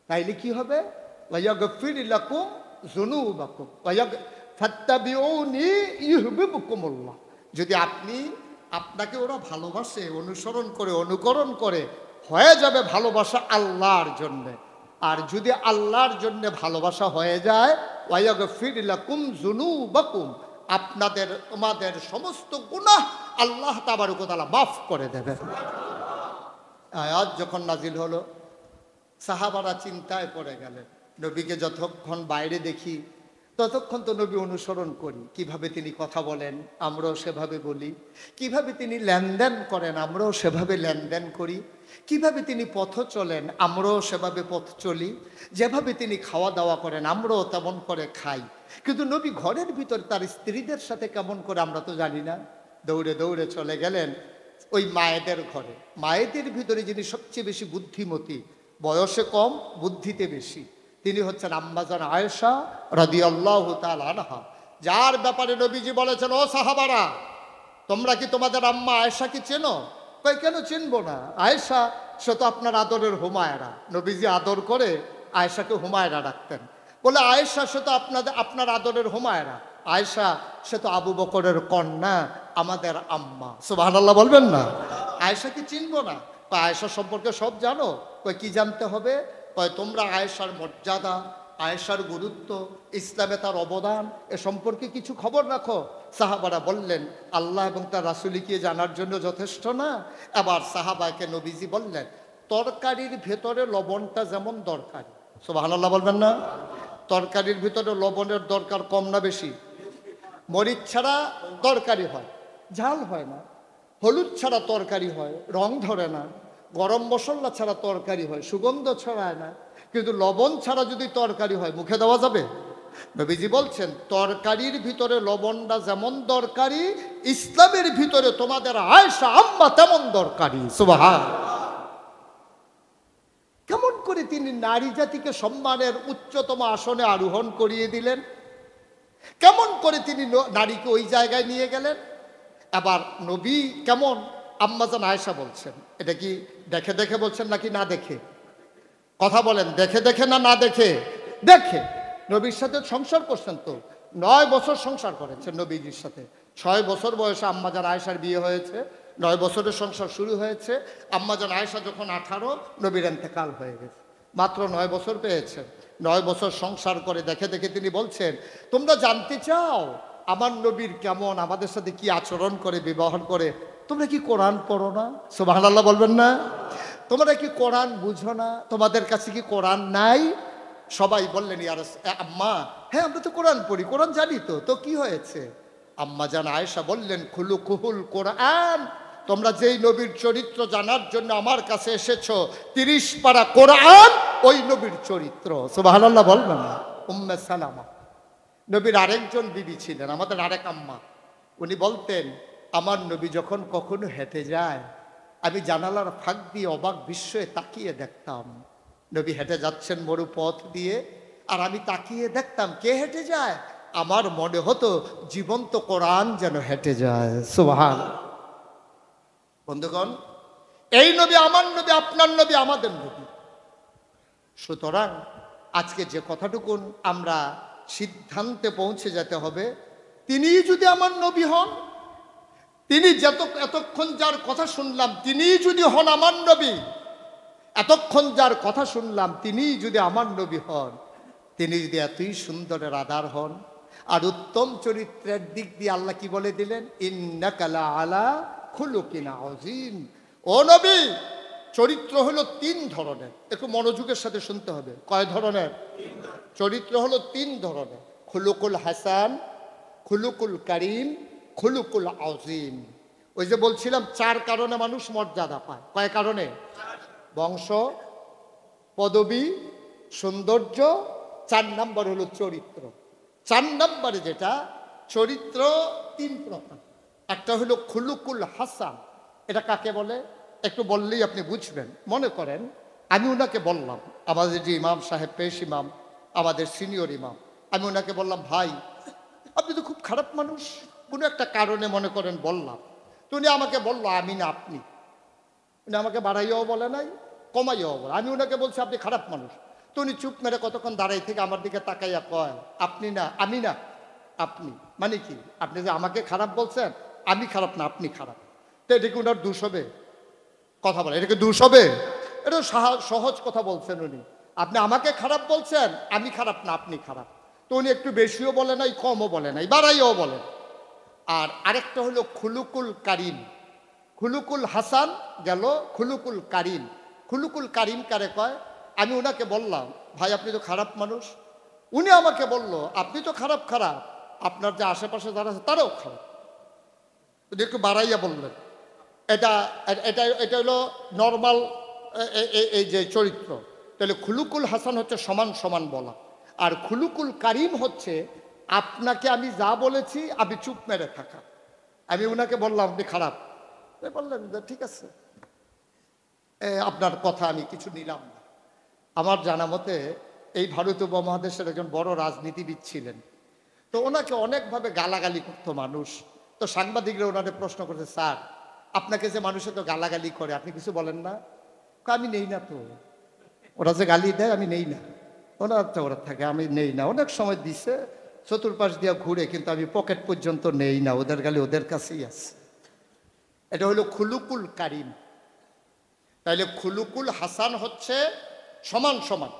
তাইলে কি হবে? ওয়ায়াগফির লাকুম যুনুবাকুম ফাত্তাবিউনি ইউহিব্বুকুমুল্লাহ। যদি আপনাকে ওরা ভালোবাসে, অনুসরণ করে, অনুকরণ করে, হয়ে যাবে ভালোবাসা আল্লাহর জন্যে। আর যদি আল্লাহর জন্য ভালোবাসা হয়ে যায়, ওয়ায়াগফির লাকুম যুনুবাকুম, তোমাদের সমস্ত গুনাহ আল্লাহ তাবারক ওয়া তাআলা মাফ করে দেবে। আয়াত যখন নাজিল হলো, সাহাবারা চিন্তায় পড়ে গেলেন। নবীকে যতক্ষণ বাইরে দেখি ততক্ষণ তো নবী অনুসরণ করি, কিভাবে তিনি কথা বলেন আমরাও সেভাবে বলি, কিভাবে তিনি লেনদেন করেন আমরাও সেভাবে লেনদেন করি, কিভাবে তিনি পথ চলেন আমরাও সেভাবে পথ চলি, যেভাবে তিনি খাওয়া দাওয়া করেন আমরাও তেমন করে খাই। কিন্তু নবী ঘরের ভিতর তার স্ত্রীদের সাথে কেমন করে আমরা তো জানি না। দৌড়ে দৌড়ে চলে গেলেন ওই মায়েদের ঘরে। মায়েদের ভিতরে যিনি সবচেয়ে বেশি বুদ্ধিমতী, বয়সে কম বুদ্ধিতে বেশি, তিনি হচ্ছেন আম্মাজান আয়েশা রাদিয়াল্লাহু তাআলা আনহা, যার ব্যাপারে নবীজি বলেছেন, ও সাহাবারা তোমরা কি তোমাদের আম্মা আয়েশাকে চেনো? কই কেন চিনবো না, আয়েশা সে তো আপনার আদরের হুমায়রা। নবীজি আদর করে আয়েশাকে হুমায়রা ডাকতেন, বলে আয়েশা সে তো আপনার আদরের হুমায়রা, আয়েশা সে তো আবু বকরের কন্যা, আমাদের আম্মা, সুবহানাল্লাহ বলবেন না? আয়েশা কি চিনবো না? আয়েশা সম্পর্কে সব জানো? কি জানতে হবে? তোমরা আয়েশার মর্যাদা, আয়েশার গুরুত্ব, ইসলামে তার অবদান এ সম্পর্কে কিছু খবর রাখো। সাহাবারা বললেন, আল্লাহ এবং তার রাসূলই কি জানার জন্য যথেষ্ট না? এবার সাহাবাকে নবীজি বললেন, তরকারির ভেতরে লবণটা যেমন দরকারি, সুবহানাল্লাহ বলবেন না? তরকারির ভিতরে লবণের দরকার কম না বেশি? মরিচ ছাড়া তরকারি হয়, ঝাল হয় না। হলুদ ছাড়া তরকারি হয়, রং ধরে না। গরম মশলা ছাড়া তরকারি হয়, সুগন্ধ ছড়ায় না। কিন্তু লবণ ছাড়া যদি তরকারি হয়, মুখে দেওয়া যাবে? নবীজি বলছেন, তরকারির ভিতরে লবণটা যেমন দরকারি, ইসলামের ভিতরে তোমাদের আয়েশা আম্মা তেমন দরকারি। সুবহানাল্লাহ। কেমন করে তিনি নারী জাতিকে সম্মানের উচ্চতম আসনে আরোহণ করিয়ে দিলেন? কেমন করে তিনি নারীকে ওই জায়গায় নিয়ে গেলেন? এবার নবী কেমন, আম্মাজান আয়েশা বলছেন, এটা কি দেখে দেখে বলছেন নাকি না দেখে? কথা বলেন, দেখে দেখে না না দেখে? দেখে। নবীর সাথে সংসার করছেন তো, 9 বছর সংসার করেছেন নবীজির সাথে। 6 বছর বয়সে আম্মাজান আয়েশার বিয়ে হয়েছে, 9 বছরের সংসার শুরু হয়েছে। আম্মাজান আয়েশা যখন 18, নবীর ইন্তেকাল হয়ে গেছে। মাত্র 9 বছর পেয়েছেন। 9 বছর সংসার করে দেখে দেখে তিনি বলছেন, তোমরা জানতে চাও আমার নবীর কেমন, আমাদের সাথে কি আচরণ করে, ব্যবহার করে? তোমরা কি কোরআন পড়ো না? সুবহানাল্লাহ বলবেন না? তোমরা কি কোরআন বুঝো না? তোমাদের কাছে কি কোরআন নাই? সবাই বললেন, ইয়া আম্মা, হ্যাঁ আমরা তো কোরআন পড়ি, কোরআন জানি তো। তো কি হয়েছে? আম্মা জান আয়েশা বললেন, খুলুকুহুল কোরআন, তোমরা যেই নবীর চরিত্র জানার জন্য আমার কাছে এসেছো, 30 পারা কোরআন ওই নবীর চরিত্র। সুবহানাল্লাহ বলবেন না? উম্মে সালামা নবীর আরেকজন বিবি ছিলেন, আমাদের আরেক আম্মা। উনি বলতেন, আমার নবী যখন কখনো হেঁটে যায়, আমি জানালার ফাঁক দিয়ে অবাক বিস্ময়ে তাকিয়ে দেখতাম। নবী হেঁটে যাচ্ছেন মরু পথ দিয়ে, আর আমি তাকিয়ে দেখতাম কে হেঁটে যায়। আমার মনে হতো জীবন্ত কোরআন যেন হেঁটে যায়। সুবহানাল্লাহ। বন্ধুগণ, এই নবী আমার নবী, আপনার নবী, আমাদের নবী। সুতরাং আজকে যে কথাটুকুন আমরা সিদ্ধান্তে পৌঁছে যেতে হবে, তিনি যদি আমার নবী হন, তিনি এতক্ষণ যার কথা শুনলাম তিনি যদি হন আমার নবী, এতক্ষণ যার কথা শুনলাম তিনি যদি আমার নবী হন, তিনি যদি এতই সুন্দরের আধার হন, আর উত্তম চরিত্রের দিক দিয়ে আল্লাহ কি বলে দিলেন, ইন্নাকা লা আলা খুলুকিন আযীম। ও নবী, চরিত্র হলো 3 ধরনের। একটু মনোযোগের সাথে শুনতে হবে। কয় ধরনের? চরিত্র হলো 3 ধরনের। খুলুকুল হাসান, খুলুকুল কারীম, খুলুকুল আযীম। ওই যে বলছিলাম 4 কারণে মানুষ মর্যাদা পায়। কয় কারণে? বংশ, পদবী, সৌন্দর্য, 4 নাম্বার হলো চরিত্র। 4 নাম্বারে যেটা চরিত্র 3 প্রকার। একটা হলো খুলুকুল হাসান। এটা কাকে বলে? একটু বললেই আপনি বুঝবেন। মনে করেন আমি ওনাকে বললাম, আমাদের যে ইমাম সাহেব, পেশ ইমাম, আমাদের সিনিয়র ইমাম, আমি ওনাকে বললাম, ভাই আপনি তো খুব খারাপ মানুষ। কোনো একটা কারণে মনে করেন বললাম, তো উনি আমাকে বললো আমি না আপনি। উনি আমাকে বাড়াইয়াও বলে নাই, কমাইয়াও বলে। আমি ওনাকে বলছি আপনি খারাপ মানুষ। তো উনি চুপ মেরে কতক্ষণ দাঁড়াই থেকে আমার দিকে তাকাইয়া কয়, আপনি না, আমি না, আপনি। মানে কি? আপনি যে আমাকে খারাপ বলছেন, আমি খারাপ না, আপনি খারাপ। তো এটা কি ওনার দোষ হবে? কথা বলে, এটা কি দোষ হবে? এটা সহজ কথা বলছেন উনি। আপনি আমাকে খারাপ বলছেন, আমি খারাপ না, আপনি খারাপ। তো উনি একটু বেশিও বলে নাই, কমও বলে নাই, বাড়াইও বলেন। আর আরেকটা হলো খুলুকুল কারিম। খুলুকুল হাসান গেল, খুলুকুল কারিম। খুলুকুল কারিম কারে কয়? আমি ওনাকে বললাম, ভাই আপনি তো খারাপ মানুষ। উনি আমাকে বলল, আপনি তো খারাপ, আপনার যে আশেপাশে যারা আছে তারাও খারাপ। উনি একটু বাড়াইয়া বললেন। এটা এটা এটা হলো নর্মাল এই যে চরিত্র। তাহলে খুলুকুল হাসান হচ্ছে সমান সমান বলা, আর খুলুকুল কারিম হচ্ছে আপনাকে আমি যা বলেছি আপনি চুপ মেরে থাকা। আমি ওনাকে বললাম আপনি খারাপ, বললেন ঠিক আছে, আপনার কথা আমি কিছু নিলাম না। আমার জানা মতে এই ভারতীয় উপমহাদেশের একজন বড় রাজনীতিবিদ ছিলেন। তো ওনাকে অনেকভাবে গালাগালি করতো মানুষ। তো সাংবাদিকরা ওনাকে প্রশ্ন করছে, স্যার আপনাকে যে মানুষে তো গালাগালি করে, আপনি কিছু বলেন না? আমি নেই না। তো ওরা যে গালি দেয় আমি নেই না, ওরা থাকে, আমি নেই না। অনেক সময় দিছে, চতুর্পাশ দিয়া ঘুরে, কিন্তু আমি পকেট পর্যন্ত নেই না, ওদের গালে ওদের কাছেই আছে। এটা হলো খুলুকুল কারিম। তাইলে খুলুকুল হাসান হচ্ছে সমান সমান,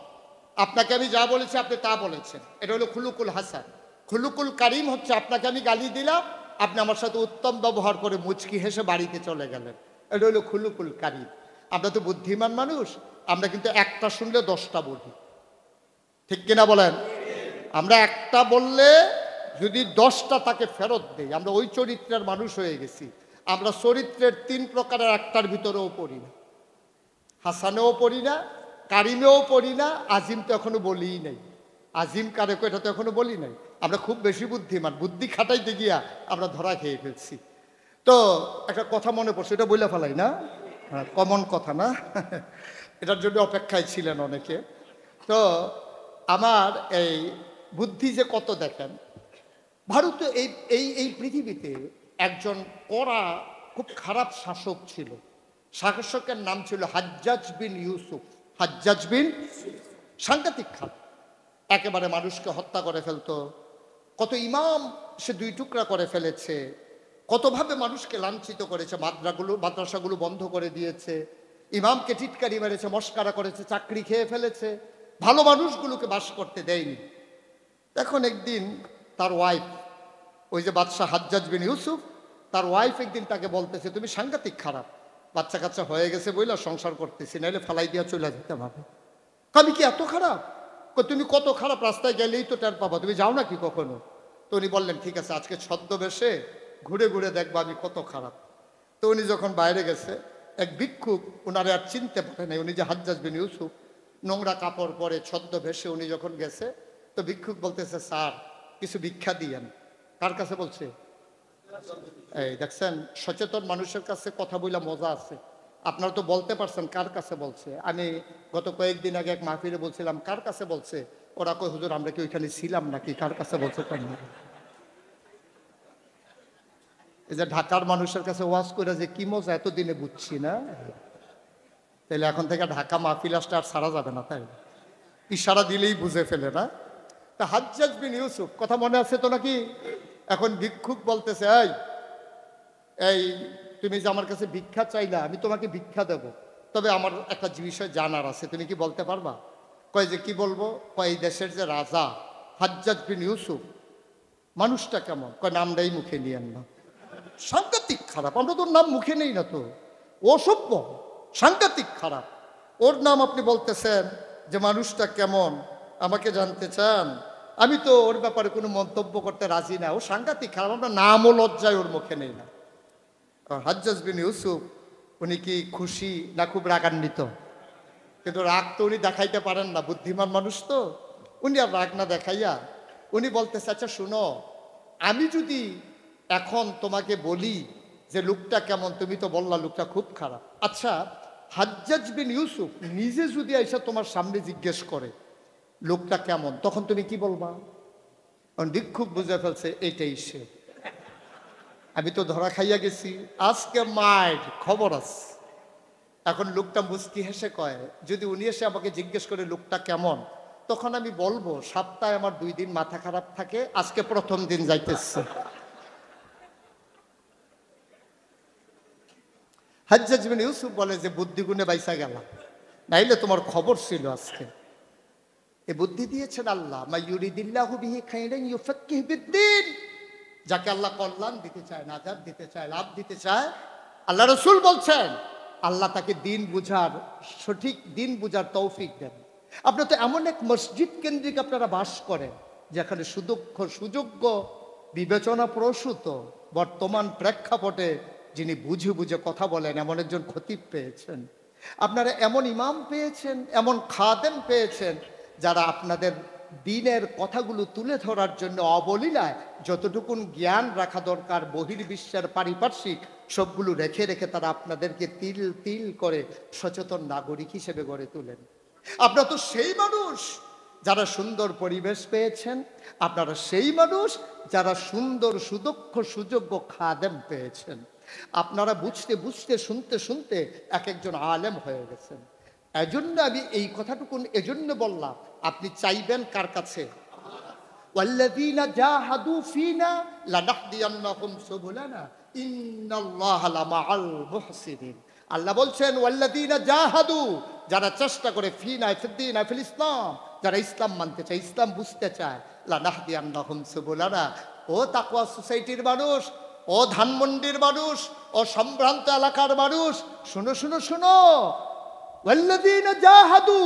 আপনাকে আমি যা বলেছি আপনি তা বলেছেন, এটা হলো খুলুকুল হাসান। খুলুকুল কারিম হচ্ছে আপনাকে আমি গালি দিলাম, আপনি আমার সাথে উত্তম ব্যবহার করে মুচকি হেসে বাড়িতে চলে গেলেন, এটা হলো খুলুকুল কারিম। আমরা তো বুদ্ধিমান মানুষ, আমরা কিন্তু একটা শুনলে 10টা বলি, ঠিক কিনা বলেন? আমরা একটা বললে যদি 10টা তাকে ফেরত দেই, আমরা ওই চরিত্রের মানুষ হয়ে গেছি। আমরা চরিত্রের 3 প্রকারের একটার ভিতরেও পড়ি না, হাসানেও পড়ি না, কারিমেও পড়ি না, আজিম তো এখনো বলিই নাই। আজিম কারে এটা তো এখনো বলি নাই। আমরা খুব বেশি বুদ্ধিমান, বুদ্ধি খাটাইতে গিয়া আমরা ধরা খেয়ে ফেলছি। তো একটা কথা মনে পড়ছে, এটা বইলা ফেলাই না, কমন কথা না, এটার জন্য অপেক্ষায় ছিলেন অনেকে। তো আমার এই বুদ্ধি যে কত দেখেন, ভারতে এই এই এই পৃথিবীতে একজন কড়া খুব খারাপ শাসক ছিল, শাসকের নাম ছিল হাজ্জাজ বিন ইউসুফ। হাজ্জাজ বিন, সাংঘাতিক খারাপ, একেবারে মানুষকে হত্যা করে ফেলতো, কত ইমাম সে 2 টুকরা করে ফেলেছে, কতভাবে মানুষকে লাঞ্ছিত করেছে, মাদ্রাসাগুলো বন্ধ করে দিয়েছে, ইমামকে টিটকারি মেরেছে, মস্কারা করেছে, চাকরি খেয়ে ফেলেছে, ভালো মানুষগুলোকে বাস করতে দেয়নি। এখন একদিন তার ওয়াইফ, ওই যে বাদশাহ হাজ্জাজ বিন ইউসুফ, তার ওয়াইফ একদিন তাকে বলতেছে, তুমি সাংঘাতিক খারাপ, বাচ্চা কাচ্চা হয়ে গেছে বইলা সংসার করতেছি, নাহলে ফালাই দিয়া চলে যেতে হবে। আমি কি এত খারাপ? তুমি কত খারাপ, রাস্তায় গেলেই তো টের পাবা, তুমি যাও না কি কখনো? তো উনি বললেন, ঠিক আছে আজকে ছদ্মবেশে ঘুরে ঘুরে দেখবা আমি কত খারাপ। তো উনি যখন বাইরে গেছে, এক ভিক্ষুক, উনারে আর চিনতে পারে নাই, উনি যে হাজ্জাজ বিন ইউসুফ, নোংরা কাপড় পরে ছদ্মবেশে উনি যখন গেছে, তো ভিক্ষুক বলতেছে, স্যার কিছু ভিক্ষা দিয়েন। কার কাছে বলছে? এই দেখছেন, সচেতন মানুষের কাছে কথা বইলা মজা আছে। আপনারা তো বলতে পারছেন কার কাছে বলছে। আমি গত কয়েকদিন আগে এক মাহফিলে বলছিলাম, কার কাছে বলছে? ওরা কই, হুজুর আমরা কি ওইখানে ছিলাম নাকি, কার কাছে বলছে? এই যে ঢাকার মানুষের কাছে ওয়াজ করে যে কি মজা, এতদিনে বুঝছি না। তাহলে এখন থেকে ঢাকা মাহফিল আসতে আর সারা যাবে না, তাই ইশারা দিলেই বুঝে ফেলে না। তা হাজ্জাজ বিন ইউসুফ কথা মনে আছে তো নাকি? এখন ভিক্ষুক বলতেছে, এই তুমি যে আমার কাছে ভিক্ষা চাইলা, আমি তোমাকে ভিক্ষা দেব, তবে আমার একটা বিষয় জানার আছে, তুমি কি বলতে পারবা? কয় যে কি বলবো? কয় এই দেশের যে রাজা হাজ্জাজ বিন ইউসুফ, মানুষটা কেমন? কয় নামটাই মুখে নিয়েন না। সাংঘাতিক খারাপ, আমরা তোর নাম মুখে নেই না তো, অসভ্য, সাংঘাতিক খারাপ। ওর নাম আপনি বলতেছেন যে মানুষটা কেমন, আমাকে জানতে চান? আমি তো ওর ব্যাপারে কোনো মন্তব্য করতে রাজি না, ও সাংঘাতিক খারাপ, আমরা নামও লজ্জায় ওর মুখে নেই না। হাজ্জাজ বিন ইউসুফ উনি কি খুশি না খুব রাগান্বিত? কিন্তু রাগ তো উনি দেখাইতে পারেন না, বুদ্ধিমান মানুষ তো, উনি আর রাগ না দেখাইয়া উনি বলতেছে, আচ্ছা শুনো, আমি যদি এখন তোমাকে বলি যে লোকটা কেমন, তুমি তো বললা লোকটা খুব খারাপ, আচ্ছা হাজ্জাজ বিন ইউসুফ নিজে যদি এসে তোমার সামনে জিজ্ঞেস করে লোকটা কেমন, তখন তুমি কি বলবা? ভিক্ষুক বুঝে ফেলছে এইটাই সে, আমি তো ধরা খাইয়া গেছি, আজকে মায়ের খবর আছে। এখন লোকটা মুস্কি হেসে কয়, যদি উনি এসে আমাকে জিজ্ঞেস করে লোকটা কেমন, তখন আমি বলবো সপ্তাহে আমার 2 দিন মাথা খারাপ থাকে, আজকে প্রথম দিন যাইতেছে। হাজ্জাজ বিন ইউসুফ বলে যে বুদ্ধি গুণে বাইসা গেল, নাইলে তোমার খবর ছিল আজকে। এ বুদ্ধি দিয়েছেন আল্লাহ, মা ইউরিদিল্লাহু বিহি খাইরান ইউফাক্কিহু বিদ্দীন, যাকে আল্লাহ কল্যাণ দিতে চায়, নাজাত দিতে চায়, লাভ দিতে চায়, আল্লাহ রাসূল বলছেন আল্লাহ তাকে দিন বুঝার, সঠিক দিন বুঝার তৌফিক দেন। আপনারা তো এমন এক মসজিদ কেন্দ্রিক আপনারা বাস করেন যেখানে সুযোগ্য বিবেচনা প্রসূত বর্তমান প্রেক্ষাপটে যিনি বুঝে বুঝে কথা বলেন, এমন একজন খতিব পেয়েছেন, আপনারা এমন ইমাম পেয়েছেন, এমন খাদেম পেয়েছেন, যারা আপনাদের দিনের কথাগুলো তুলে ধরার জন্য অবলীলায় যতটুকুন জ্ঞান রাখা দরকার বহির্বিশ্বের পারিপার্শ্বিক সবগুলো রেখে রেখে তারা আপনাদেরকে তিল তিল করে সচেতন নাগরিক হিসেবে গড়ে তোলেন। আপনারা তো সেই মানুষ যারা সুন্দর পরিবেশ পেয়েছেন, আপনারা সেই মানুষ যারা সুন্দর সুদক্ষ সুযোগ্য খাদেম পেয়েছেন, আপনারা বুঝতে বুঝতে শুনতে শুনতে এক একজন আলেম হয়ে গেছেন। এজন্য আমি এই কথাটুকুন এজন্য বললাম, আপনি চাইবেন কার কাছে? ওয়াল্লাযীনা জাহাদু ফীনা লানাহদিয়ান্নাহুম সুবুলানা ইন্নাল্লাহা লামাআল মুহসিনিন। আল্লাহ বলছেন ওয়াল্লাযীনা জাহাদু, যারা চেষ্টা করে ফীনা ফিদ্দীনা ফিল ইসলাম, যারা ইসলাম মানতে চায়, ইসলাম বুঝতে চায়, লানাহদিয়ান্নাহুম সুবুলানা। ও তাকওয়া সোসাইটির মানুষ, ও ধানমন্ডির মানুষ, ও সম্ভ্রান্ত এলাকার মানুষ, শুনো শুনো শুনো, ওয়াল্লাযীনা জাহাদু,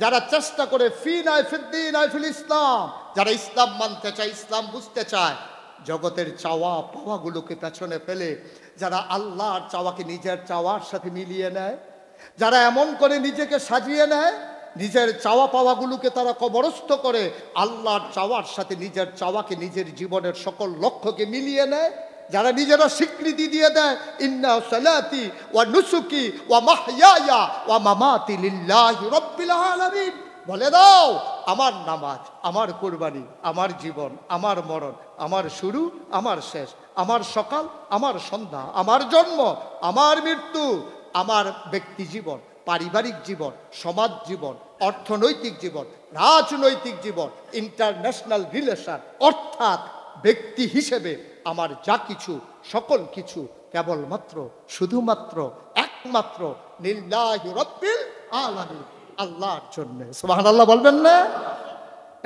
যারা চেষ্টা করে ফীনা ফিদ্দীনা ফিল ইসলাম, যারা ইসলাম মানতে চায়, ইসলাম বুঝতে চায়, জগতের চাওয়া পাওয়াগুলোকে পেছনে ফেলে, যারা আল্লাহর চাওয়াকে নিজের চাওয়ার সাথে মিলিয়ে নেয়, যারা এমন করে নিজেকে সাজিয়ে নেয়, নিজের চাওয়া পাওয়াগুলোকে তারা কবরস্থ করে আল্লাহর চাওয়ার সাথে নিজের চাওয়াকে, নিজের জীবনের সকল লক্ষ্যকে মিলিয়ে নেয়, যারা নিজেরা স্বীকৃতি দিয়ে দেয় ইন্না সালাতি ওয়া নুসুকি ওয়া মাহইয়ায়া ওয়া মামাতি লিল্লাহি রাব্বিল আলামিন, বলে দাও আমার নামাজ, আমার কুরবানি, আমার জীবন, আমার মরণ, আমার শুরু, আমার শেষ, আমার সকাল, আমার সন্ধ্যা, আমার জন্ম, আমার মৃত্যু, আমার ব্যক্তি জীবন, পারিবারিক জীবন, সমাজ জীবন, অর্থনৈতিক জীবন, রাজনৈতিক জীবন, ইন্টারন্যাশনাল রিলেশন, অর্থাৎ ব্যক্তি হিসেবে আমার যা কিছু, সকল কিছু কেবলমাত্র, শুধুমাত্র, একমাত্র লিল্লাহি রাব্বিল আলামিন, আল্লাহর জন্য। সুবহানাল্লাহ বলবেন না?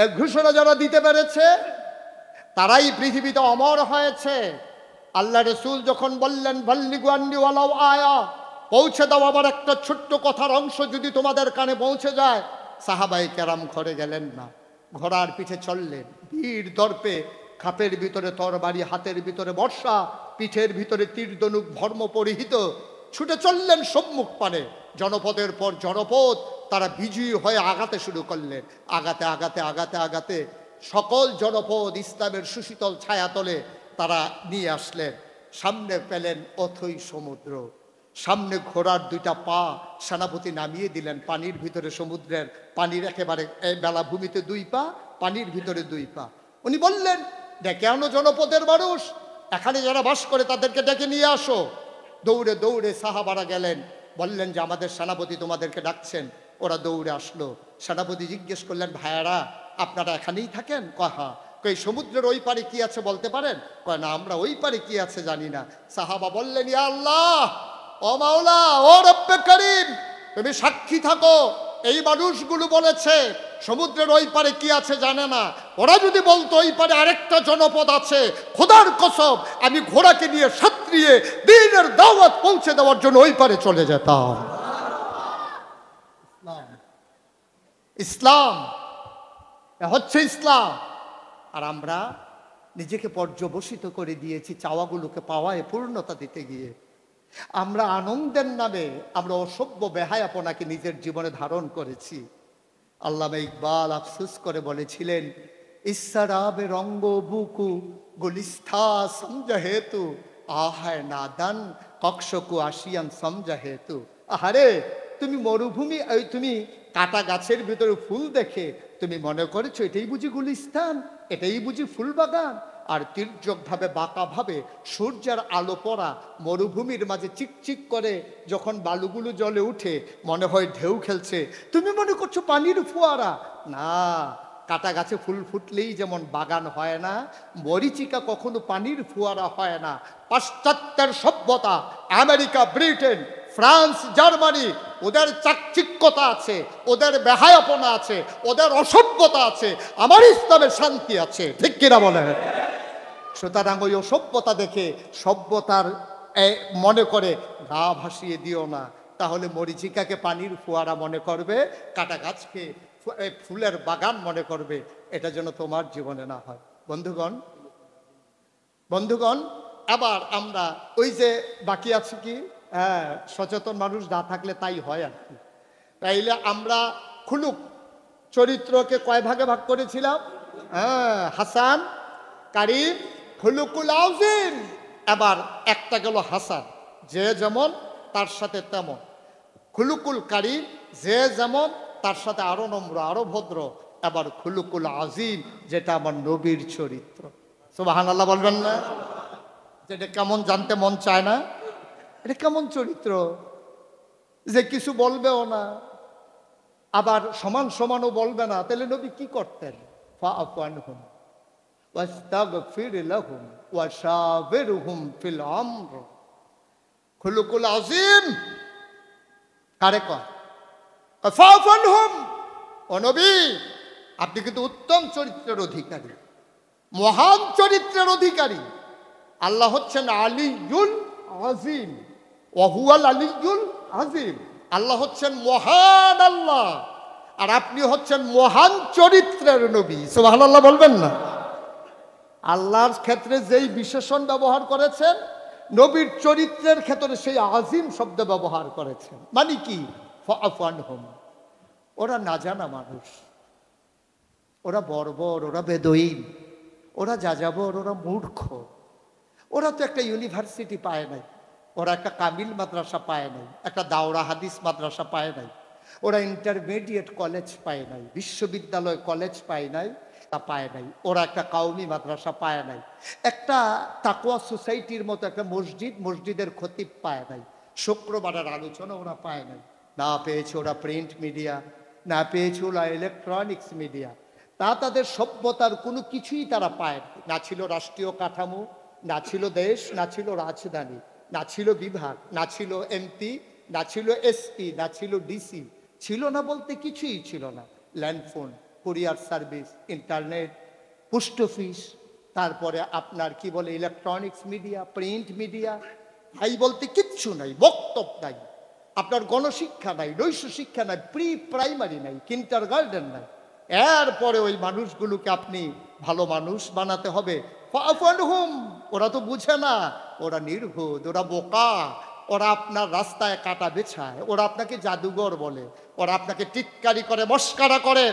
এই ঘোষণা যারা দিতে পেরেছে তারাই পৃথিবীতে অমর হয়েছে। আল্লাহ রাসূল যখন বললেন বাল্লিগু আন্নি ওয়ালাউ আয়া, পৌঁছে দাও আমার একটা ছোট্ট কথার অংশ যদি তোমাদের কানে পৌঁছে যায়, সাহাবায়ে কেরাম ঘরে গেলেন না, ঘোড়ার পিঠে চললেন, বীর দর্পে, খাপের ভিতরে তরবারি, হাতের ভিতরে বর্ষা, পিঠের ভিতরে তীর ধনুক ভর্ম পরিহিত, ছুটে চললেন সম্মুখ পানে। জনপদের পর জনপদ তারা বিজয়ী হয়ে আগাতে শুরু করলেন। আগাতে আগাতে আগাতে আগাতে সকল জনপদ ইসলামের সুশীতল ছায়াতলে তারা নিয়ে আসলেন। সামনে পেলেন অথই সমুদ্র, সামনে ঘোড়ার দুইটা পা সেনাপতি নামিয়ে দিলেন পানির ভিতরে, সমুদ্রের পানির একেবারে বেলাভূমিতে দুই পা, পানির ভিতরে দুই পা। উনি বললেন, ডেকে আনো জনপদের মানুষ, এখানে যারা বাস করে তাদেরকে ডেকে নিয়ে আসো। দৌড়ে দৌড়ে সাহাবারা গেলেন, বললেন যে আমাদের সেনাপতি তোমাদেরকে ডাকছেন। ওরা দৌড়ে আসলো। সেনাপতি জিজ্ঞেস করলেন, ভাইয়ারা আপনারা এখানেই থাকেন? কয় হ্যাঁ। কই সমুদ্রের ওই পারে কি আছে বলতে পারেন? কয় না, আমরা ওই পারে কি আছে জানি না। সাহাবা বললেন, ইয়া আল্লাহ, ও মাওলা, ও রব্বে করিম, তুমি সাক্ষী থাকো, এই মানুষগুলো বলেছে সমুদ্রের ওই পারে কি আছে জানে না। ওরা যদি বলতো ওই পারে আরেকটা জনপদ আছে, খোদার কসম আমি ঘোড়াকে নিয়ে সাঁতরিয়ে দ্বীনের দাওয়াত পৌঁছে দেওয়ার জন্য ওই পারে চলে যেতাম। ইসলাম হচ্ছে ইসলাম। আর আমরা নিজেকে পর্যবসিত করে দিয়েছি চাওয়াগুলোকে পাওয়ায় পূর্ণতা দিতে গিয়ে। আমরা আনন্দের নামে আমরা অসভ্য বেহায়াপনাকে নিজের জীবনে ধারণ করেছি। আল্লামা ইকবাল আফসোস করে বলেছিলেন, ইসরাবে রঙ্গ বুকু গুলিস্থা সমঝা হেতু আহায় নাদান কক্ষকু আসিয়ান সমঝা হেতু। আহারে, তুমি মরুভূমি, তুমি কাটা গাছের ভিতরে ফুল দেখে তুমি মনে করেছো এটাই বুঝি গুলিস্তান, এটাই বুঝি ফুল বাগান। আর তির্যকভাবে বাঁকাভাবে সূর্যের আলো পড়া মরুভূমির মাঝে চিকচিক করে যখন বালুগুলো জলে উঠে মনে হয় ঢেউ খেলছে, তুমি মনে করছো পানির ফোয়ারা। না, কাটা গাছে ফুল ফুটলেই যেমন বাগান হয় না, মরিচিকা কখনো পানির ফোয়ারা হয় না। পাশ্চাত্যের সভ্যতা, আমেরিকা, ব্রিটেন, ফ্রান্স, জার্মানি, ওদের চাকচিক্যতা আছে, ওদের বেহায়াপনা আছে, ওদের অসভ্যতা আছে, আমার ইসলামের শান্তি আছে। ঠিক কিনা বলেন? সুতরাং ওই অসভ্যতা দেখে সভ্যতার মনে করে গা ভাসিয়ে দিও না, তাহলে মরিচিকাকে পানির ফোয়ারা মনে করবে, কাটা গাছকে ফুলের বাগান মনে করবে। এটা যেন তোমার জীবনে না হয়। বন্ধুগণ, বন্ধুগণ, আবার আমরা ওই যে বাকি আছে কি, হ্যাঁ, সচেতন মানুষ না থাকলে তাই হয় আর কি। তাইলে আমরা খুলুক চরিত্রকে কয় ভাগে ভাগ করেছিলাম? হ্যাঁ, হাসান, কারিম, খুলুকুল আউজিম। এবার একটা গেল হাসান, যে যেমন তার সাথে তেমন। খুলুকুল কারিম, যে যেমন তার সাথে আরো নম্র, আরো ভদ্র। এবার খুলুকুল আজিম, যেটা আমার নবীর চরিত্র। সুবহানাল্লাহ বলবেন না? যেটা কেমন জানতে মন চায় না? এটা কেমন চরিত্র যে কিছু বলবেও না, আবার সমান সমানও বলবে না। তাহলে নবী কি করতেন? ফাআফু আনহুম, ওয়াস্তাগফির লাহুম ওয়াশাবিরহুম ফিল আমর। খুলুকুল আযীম কারে কয়? ফাফু আনহুম। ও নবী, আপনি কিন্তু উত্তম চরিত্রের অধিকারী, মহান চরিত্রের অধিকারী। আল্লাহ হচ্ছেন আলিয়ুল আযীম, ওয়া হুয়াল আলিয়ুল আযীম। আল্লাহ হচ্ছেন মহান আল্লাহ, আর আপনি হচ্ছেন মহান চরিত্রের নবী। সুবহানাল্লাহ বলবেন না? আল্লাহর ক্ষেত্রে যেই বিশেষণ ব্যবহার করেছেন, নবীর চরিত্রের ক্ষেত্রে সেই আজিম শব্দ ব্যবহার করেছেন। মানে কি? ফাফু আনহুম। ওরা না জানা মানুষ, ওরা বর্বর, ওরা বেদঈন, ওরা যাযাবর, ওরা মূর্খ। ওরা তো একটা ইউনিভার্সিটি পায় নাই, ওরা একটা কামিল মাদ্রাসা পায় নাই, একটা দাওরা হাদিস মাদ্রাসা পায় নাই, ওরা ইন্টারমিডিয়েট কলেজ পায় নাই, বিশ্ববিদ্যালয় কলেজ পায় নাই, তা পায় নাই। ওরা একটা কাউমি মাদ্রাসা পায় নাই, একটা তাকওয়া সোসাইটির মতো একটা মসজিদের খতিব পায় নাই, শুক্রবারের আলোচনা ওরা পায় নাই। না পেয়েছে ওরা প্রিন্ট মিডিয়া, না পেয়েছে ওরা ইলেকট্রনিক্স মিডিয়া। তা তাদের সভ্যতার কোনো কিছুই তারা পায় না। ছিল রাষ্ট্রীয় কাঠামো, না ছিল দেশ, না ছিল রাজধানী, না ছিল বিভাগ, না ছিল এমপি, না ছিল এসপি, না ছিল ডিসি। ছিল না বলতে কিছুই ছিল না। Landphone, courier service, internet, post office, তারপরে আপনার কি বলে ইলেকট্রনিক্স মিডিয়া, প্রিন্ট মিডিয়া, হাই বলতে কিচ্ছু নাই, বক্তব্য নাই, আপনার গণশিক্ষা নাই, নৈশ শিক্ষা নাই, প্রি প্রাইমারি নাই, কিন্টার গার্ডেন নাই। এরপরে ওই মানুষগুলোকে আপনি ভালো মানুষ বানাতে হবে। ফাফু আনহুম। ওরা তো বুঝে না, ওরা নির্বোধ, ওরা বোকা, ওরা আপনার রাস্তায় কাটা বেছায়, ওরা আপনাকে জাদুঘর বলে, ওরা আপনাকে টিটকারি করে, মস্কারা করে।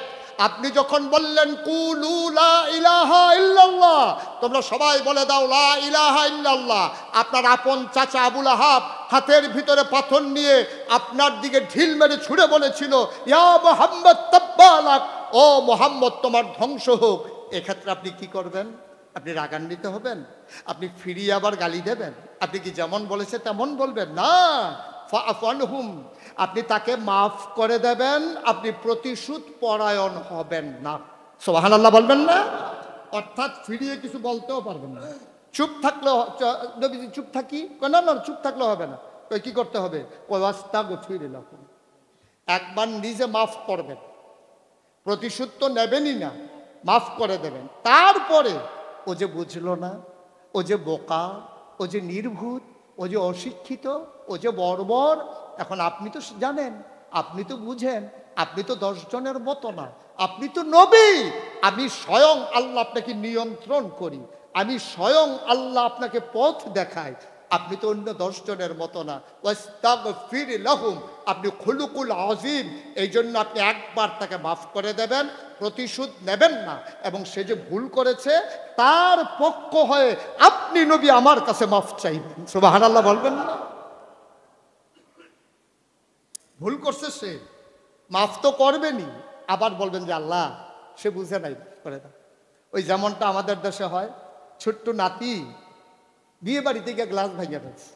আপনি যখন বললেন কুলু লা ইলাহা ইল্লাল্লাহ, তোমরা সবাই বলে দাও লা ইলাহা ইল্লাল্লাহ, আপনার আপন চাচা আবুল আহাব হাতের ভিতরে পাথর নিয়ে আপনার দিকে ঢিল মেরে ছুঁড়ে বলেছিল, ইয়া মুহাম্মদ তাব্বালাক, ও মোহাম্মদ তোমার ধ্বংস হোক। এক্ষেত্রে আপনি কি করবেন? আপনি রাগান্বিত হবেন? আপনি ফিরিয়ে আবার গালি দেবেন? আপনি কি যেমন বলেছে তেমন বলবেন? না, ফাফু আনহুম। আপনি তাকে মাফ করে দেবেন, আপনি প্রতিশোধ পরায়ণ হবেন না। সুবহানাল্লাহ বলবেন না? অর্থাৎ ফিরিয়ে কিছু বলতেও পারবেন না। চুপ থাকলে, নবীজি চুপ থাকি, না না চুপ থাকলে হবে না, কি করতে হবে? ওয়াস্তাগফির লাহুম। একবার নিজে মাফ করবেন, প্রতিশোধ তো নেবেনই না, মাফ করে দেবেন। তারপরে ও যে বুঝলো না, ও যে বোকা, ও যে নির্ভুত, ও যে অশিক্ষিত, ও যে বর্বর, এখন আপনি তো জানেন, আপনি তো বুঝেন, আপনি তো 10 জনের মতো না, আপনি তো নবী। আমি স্বয়ং আল্লাহ আপনাকে নিয়ন্ত্রণ করি, আমি স্বয়ং আল্লাহ আপনাকে পথ দেখাই। আপনি তো অন্য 10 জনের মতো না। ওয়াস্তাগফির লাহুম, আপনি খুলুকুল আযীম। এই জন্য আপনি একবার তাকে মাফ করে দেবেন, প্রতিশোধ নেবেন না। এবং সে যে ভুল করেছে তার পক্ষ হয়ে আপনি নবী আমার কাছে মাফ চাইবেন। সুবহানাল্লাহ বলবেন না? ভুল করছে সে, মাফ তো করবেনই, আবার বলবেন যে আল্লাহ সে বুঝে নাই, মাফ করে দাও। ওই যেমনটা আমাদের দেশে হয়, ছোট্ট নাতি বিয়ে বাড়িতে গিয়ে গ্লাস ভাঙিয়ে ফেলছে।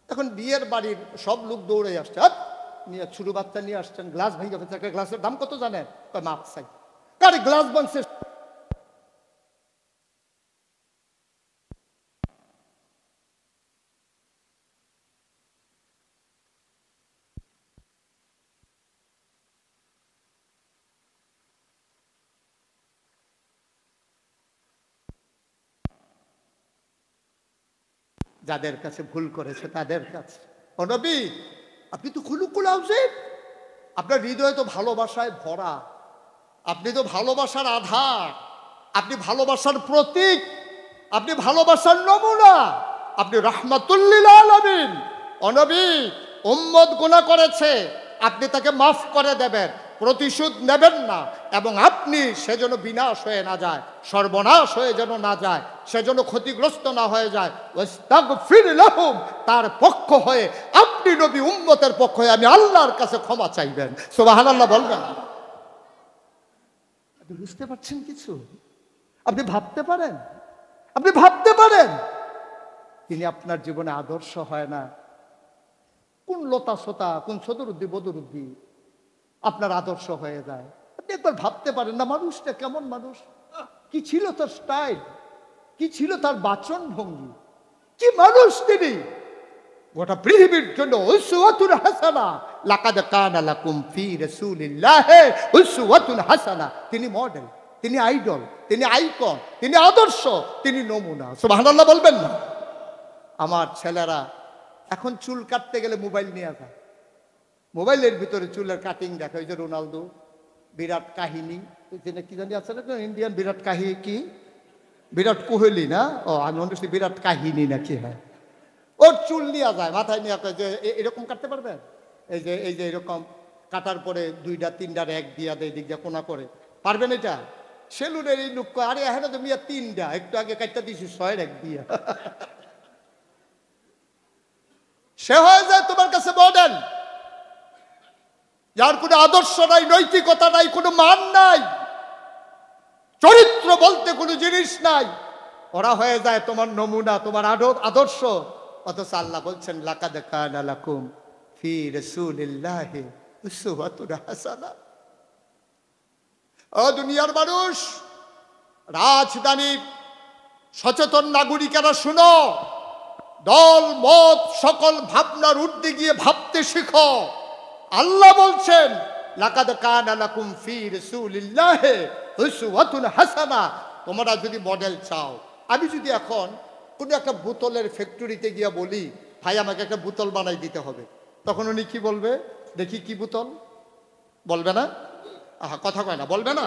এখন বিয়ের বাড়ির সব লোক দৌড়ে আসছে, নিয়ে ছোট বাচ্চা নিয়ে আসছেন, গ্লাস ভেঙে ফেলছে। একটা গ্লাসের দাম কত জানেন? মাপ চাই। আরে গ্লাস ভাঙছে, যাদের কাছে ভুল করেছে তাদের কাছে। ও নবী, আপনি তো খুলুকুল আযীম, আপনার হৃদয়ে তো ভালোবাসায় ভরা, আপনি তো ভালোবাসার আধার, আপনি ভালোবাসার প্রতীক, আপনি ভালোবাসার নমুনা, আপনি রাহমাতুল লিল আলামিন। ও নবী, উম্মত গুনাহ করেছে, আপনি তাকে মাফ করে দেবেন, প্রতিশোধ নেবেন না। এবং আপনি সেজন্য বিনাশ হয়ে না যায়, সর্বনাশ হয়ে যেন না যায়, সেজন্য ক্ষতিগ্রস্ত না হয়ে যায়। ওয়াস্তাগফির লাহুম, তার পক্ষ হয়ে আপনি নবী উম্মতের পক্ষ হয়ে আমি আল্লাহর কাছে ক্ষমা চাইবেন। সুবহানাল্লাহ বলবেন? আপনি বুঝতে পারছেন কিছু? আপনি ভাবতে পারেন, আপনি ভাবতে পারেন তিনি আপনার জীবনে আদর্শ হয় না? কোন লতা সোতা, কোন সদরুদ্দি বদরুদ্দি আপনার আদর্শ হয়ে যায়? আপনি একবার ভাবতে পারেন না মানুষটা কেমন মানুষ? কি ছিল তার স্টাইল, কি ছিল তার বাচন ভঙ্গি, কি মানুষ তিনি। গোটা পৃথিবীর জন্য উসওয়াতুন হাসানা, লাকাদ কানা লাকুম ফি রাসূলিল্লাহি উসওয়াতুন হাসানা। তিনি মডেল, তিনি আইডল, তিনি আইকন, তিনি আদর্শ, তিনি নমুনা। সুবহানাল্লাহ বলবেন না? আমার ছেলেরা এখন চুল কাটতে গেলে মোবাইল নিয়ে যায়, মোবাইলের ভিতরে চুলের কাটিং দেখে। ওই যে রোনালদো, বিরাট কাহিনী, কি জানি আছে না ইন্ডিয়ান বিরাট কাহিনী, কি বিরাট কোহলি না, ও আমি মনে করছি বিরাট কাহিনী না কি হয়। ওর চুল নিয়ে যায়, মাথায় নিয়ে যে এরকম কাটতে পারবেন, এই যে এরকম কাটার পরে 2টা 3টা এক দিয়া দেয়, দিক দিয়ে কোনা করে, পারবেন এটা? সেলুনের এই লোক, আরে হ্যাঁ তো মিয়া 3টা, একটু আগে কাটতে দিছি 6 এক দিয়া। সে হয়ে যায় তোমার কাছে মডেল, যার কোনো আদর্শ নাই, নৈতিকতা নাই, কোনো মান নাই, চরিত্র বলতে কোনো জিনিস নাই। ওরা হয়ে যায় তোমার নমুনা, তোমার আদর্শ। অথচ আল্লাহ বলছেন লাকাদ কানা লাকুম ফি রাসূলিল্লাহি উসওয়াতুন হাসানা। ও দুনিয়ার মানুষ, রাজধানীর সচেতন নাগরিকেরা শুনো, দল মত সকল ভাবনার ঊর্ধ্বে গিয়ে ভাবতে শিখো। আল্লাহ বলছেন লাকাদ কানা লাকুম ফি রাসূলিল্লাহি উসওয়াতুন হাসানা। তোমরা যদি মডেল চাও, আমি যদি এখন কোনো একটা বোতলের ফ্যাক্টরিতে গিয়ে বলি ভাই আমাকে একটা বোতল বানাই দিতে হবে, তখন উনি কি বলবে? দেখি কি বোতল, বলবে না? আহা, কথা কয় না, বলবে না?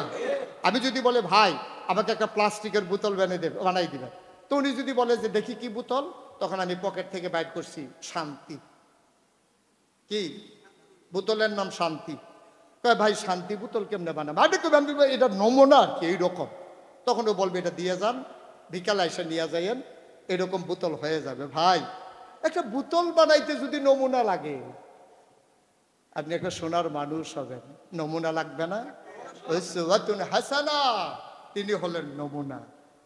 আমি যদি বলে ভাই আমাকে একটা প্লাস্টিকের বোতল বানাই দিবে, তো উনি যদি বলে যে দেখি কি বোতল, তখন আমি পকেট থেকে বাইর করছি শান্তি। কি বোতলের নাম? শান্তি। কয় ভাই শান্তি বোতল কেমনে বানাবো? এটা নমুনা আর কি, এইরকম। তখন ও বলবে এটা দিয়ে যান, বিকালে এসে নিয়ে যাইয়েন, এরকম বোতল হয়ে যাবে। ভাই একটা বোতল বানাইতে যদি নমুনা লাগে, আপনি একটা সোনার মানুষ হবেন, নমুনা লাগবে না? উসওয়াতুন হাসানা, তিনি হলেন নমুনা,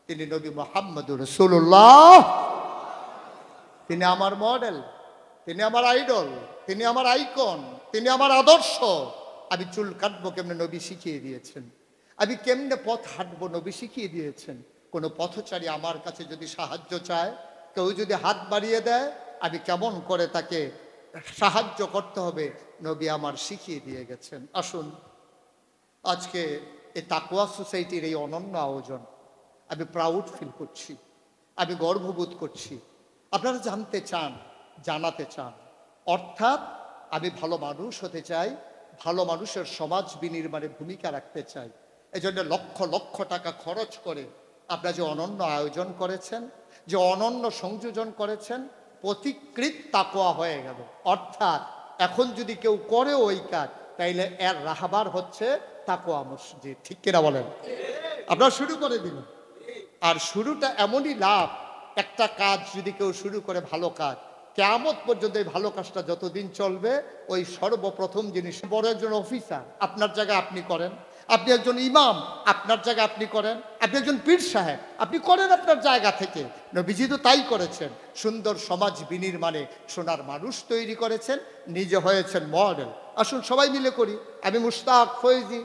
তিনি নবী মুহাম্মদুর রাসূলুল্লাহ, তিনি আমার মডেল, তিনি আমার আইডল, তিনি আমার আইকন, তিনি আমার আদর্শ। আমি চুল কাটবো কেমনে নবী শিখিয়ে দিয়েছেন, আমি কেমনে পথ হাঁটবো নবী শিখিয়ে দিয়েছেন। কোনো পথচারী আমার কাছে যদি সাহায্য চায়, কেউ যদি হাত বাড়িয়ে দেয়, আমি কেমন করে তাকে সাহায্য করতে হবে নবী আমার শিখিয়ে দিয়ে গেছেন। আসুন আজকে এই তাকওয়া সোসাইটির এই অনন্য আয়োজন, আমি প্রাউড ফিল করছি, আমি গর্ববোধ করছি। আপনারা জানতে চান, জানাতে চান, অর্থাৎ আমি ভালো মানুষ হতে চাই, ভালো মানুষের সমাজ বিনির্মাণে ভূমিকা রাখতে চাই। এজন্য লক্ষ লক্ষ টাকা খরচ করে আপনারা যে অনন্য আয়োজন করেছেন, যে অনন্য সংযোজন করেছেন, পথিকৃত তাকওয়া হয়ে গেল। অর্থাৎ এখন যদি কেউ করে ওই কাজ, তাইলে এর রাহবার হচ্ছে তাকওয়া মসজিদ। ঠিক কিনা বলেন? আপনারা শুরু করে দিন। আর শুরুটা এমনই লাভ, একটা কাজ যদি কেউ শুরু করে, ভালো কাজ, কিয়ামত পর্যন্ত এই ভালো কাজটা যতদিন চলবে, ওই সর্বপ্রথম জিনিস, বড় একজন অফিসার আপনার জায়গায় আপনি করেন, আপনি একজন ইমাম আপনার জায়গায় আপনি করেন, আপনি একজন পীর সাহেব আপনি করেন আপনার জায়গা থেকে। নবীজি তো তাই করেছেন, সুন্দর সমাজ বিনির্মাণে সোনার মানুষ তৈরি করেছেন, নিজে হয়েছেন মডেল। আসুন সবাই মিলে করি। আমি মুশতাক ফয়েজি,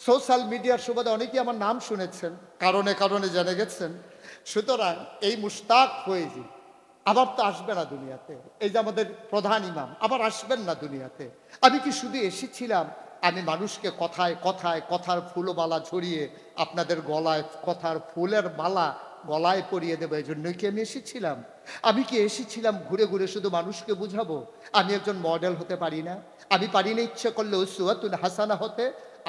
সোশ্যাল মিডিয়ার সুবাদে অনেকেই আমার নাম শুনেছেন, কারণে কারণে জেনে গেছেন। সুতরাং এই মুশতাক ফয়েজি আবার তো আসবে না দুনিয়াতে, এই যে আমাদের প্রধান ইমাম আবার আসবেন না দুনিয়াতে। আমি কি শুধু এসেছিলাম আমি মানুষকে কথায় কথায় কথার ফুলমালা ঝরিয়ে আপনাদের গলায় কথার ফুলের মালা গলায় পরিয়ে দেবো, এই জন্যই কি আমি এসেছিলাম? আমি কি এসেছিলাম ঘুরে ঘুরে শুধু মানুষকে বুঝাবো আমি একজন মডেল হতে পারি না? আমি পারি না ইচ্ছে করলে উসওয়াতুন হাসানা হতে?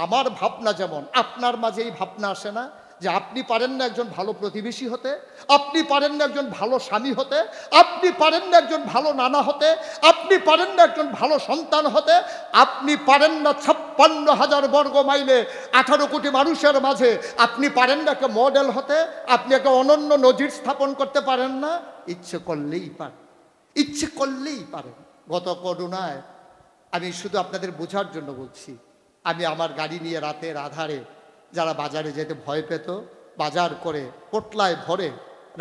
আমার ভাবনা যেমন, আপনার মাঝে এই ভাবনা আসে না যে আপনি পারেন না একজন ভালো প্রতিবেশী হতে, আপনি পারেন না একজন ভালো স্বামী হতে, আপনি পারেন না একজন ভালো নানা হতে, আপনি পারেন না একজন ভালো সন্তান হতে, আপনি পারেন না 56,000 বর্গ মাইলে 18 কোটি মানুষের মাঝে আপনি পারেন না একটা মডেল হতে, আপনি একটা অনন্য নজির স্থাপন করতে পারেন না? ইচ্ছে করলেই পারেন, ইচ্ছে করলেই পারেন। গত করোনায় আমি শুধু আপনাদের বোঝার জন্য বলছি, আমি আমার গাড়ি নিয়ে রাতের আধারে, যারা বাজারে যেতে ভয় পেত, বাজার করে পোটলায় ভরে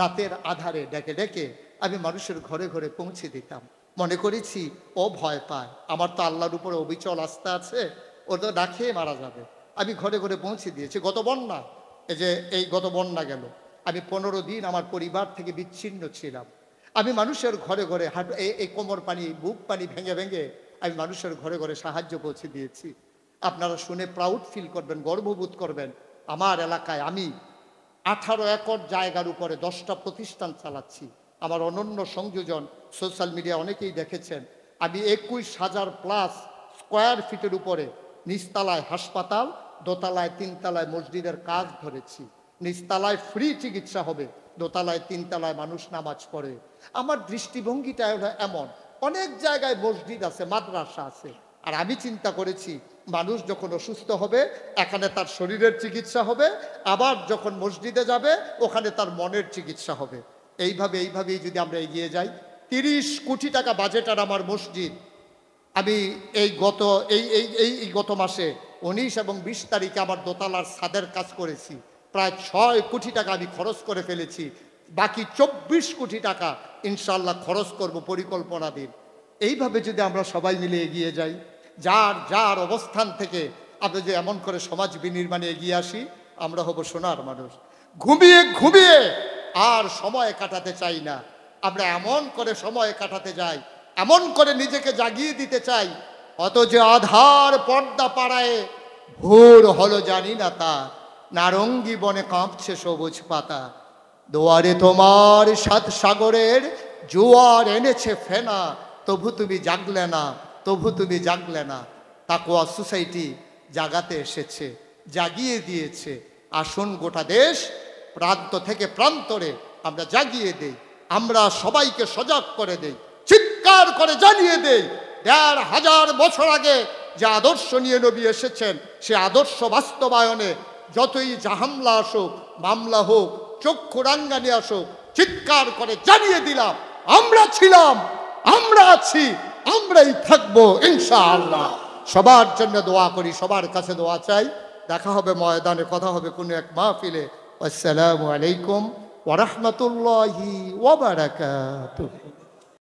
রাতের আধারে ডেকে ডেকে আমি মানুষের ঘরে ঘরে পৌঁছে দিতাম। মনে করেছি ও ভয় পায়, আমার তো আল্লাহর উপরে অবিচল আস্থা আছে, ও তো না খেয়ে মারা যাবে। আমি ঘরে ঘরে পৌঁছে দিয়েছি। গত বন্যা এই যে এই গত বন্যা গেল, আমি 15 দিন আমার পরিবার থেকে বিচ্ছিন্ন ছিলাম। আমি মানুষের ঘরে ঘরে এই কোমর পানি বুক পানি ভেঙে ভেঙে আমি মানুষের ঘরে ঘরে সাহায্য পৌঁছে দিয়েছি। আপনারা শুনে প্রাউড ফিল করবেন, গর্ববোধ করবেন। আমার এলাকায় আমি 18 একর জায়গার উপরে 10টা প্রতিষ্ঠান চালাচ্ছি। আমার অনন্য সংযোজন সোশ্যাল মিডিয়া অনেকেই দেখেছেন। আমি 21,000 প্লাস স্কোয়ার ফিটের উপরে নিচতলায় হাসপাতাল, দোতলায় 3তলায় মসজিদের কাজ ধরেছি। নিচতলায় ফ্রি চিকিৎসা হবে, দোতলায় 3তলায় মানুষ নামাজ পড়ে। আমার দৃষ্টিভঙ্গিটা এমন, অনেক জায়গায় মসজিদ আছে, মাদ্রাসা আছে, আর আমি চিন্তা করেছি মানুষ যখন অসুস্থ হবে এখানে তার শরীরের চিকিৎসা হবে, আবার যখন মসজিদে যাবে ওখানে তার মনের চিকিৎসা হবে। এইভাবেই যদি আমরা এগিয়ে যাই, 30 কোটি টাকা বাজেট আর আমার মসজিদ। আমি গত মাসে 19 এবং 20 তারিখে আমার দোতলার ছাদের কাজ করেছি। প্রায় 6 কোটি টাকা আমি খরচ করে ফেলেছি। বাকি 24 কোটি টাকা ইনশাল্লাহ খরচ করব পরিকল্পনা দিন। এইভাবে যদি আমরা সবাই মিলে এগিয়ে যাই, যার যার অবস্থান থেকে আমরা যে এমন করে সমাজ বিনির্মাণে এগিয়ে আসি, আমরা হব সোনার মানুষ। ঘুমিয়ে ঘুমিয়ে আর সময় কাটাতে চাই না, আমরা এমন করে সময় কাটাতে যাই, এমন করে নিজেকে জাগিয়ে দিতে চাই, অত যে আধার পর্দা পাড়ায় ভোর হলো জানি না তা, নারঙ্গী বনে কাঁপছে সবুজ পাতা, দুয়ারে তোমার 7 সাগরের জোয়ার এনেছে ফেনা, তবু তুমি জাগলে না, তবু তুমি জাগলে না। তাকওয়া সোসাইটি জাগাতে এসেছে, জাগিয়ে দিয়েছে। আসুন গোটা দেশ প্রান্ত থেকে প্রান্তরে আমরা জাগিয়ে দেই, আমরা সবাইকে সজাগ করে দেই, চিৎকার করে জানিয়ে দেই 1500 বছর আগে যে আদর্শ নিয়ে নবী এসেছেন, সে আদর্শ বাস্তবায়নে যতই জাহামলা আসুক, মামলা হোক, চক্ষু রাঙ্গানি আসুক, চিৎকার করে জানিয়ে দিলাম আমরা ছিলাম, আমরা আছি, আমরাই থাকবো ইনশাআল্লাহ। সবার জন্য দোয়া করি, সবার কাছে দোয়া চাই। দেখা হবে ময়দানে, কথা হবে কোনো এক মাহফিলে। আসসালামু আলাইকুম ওয়া রাহমাতুল্লাহি ওয়া বারাকাতুহু।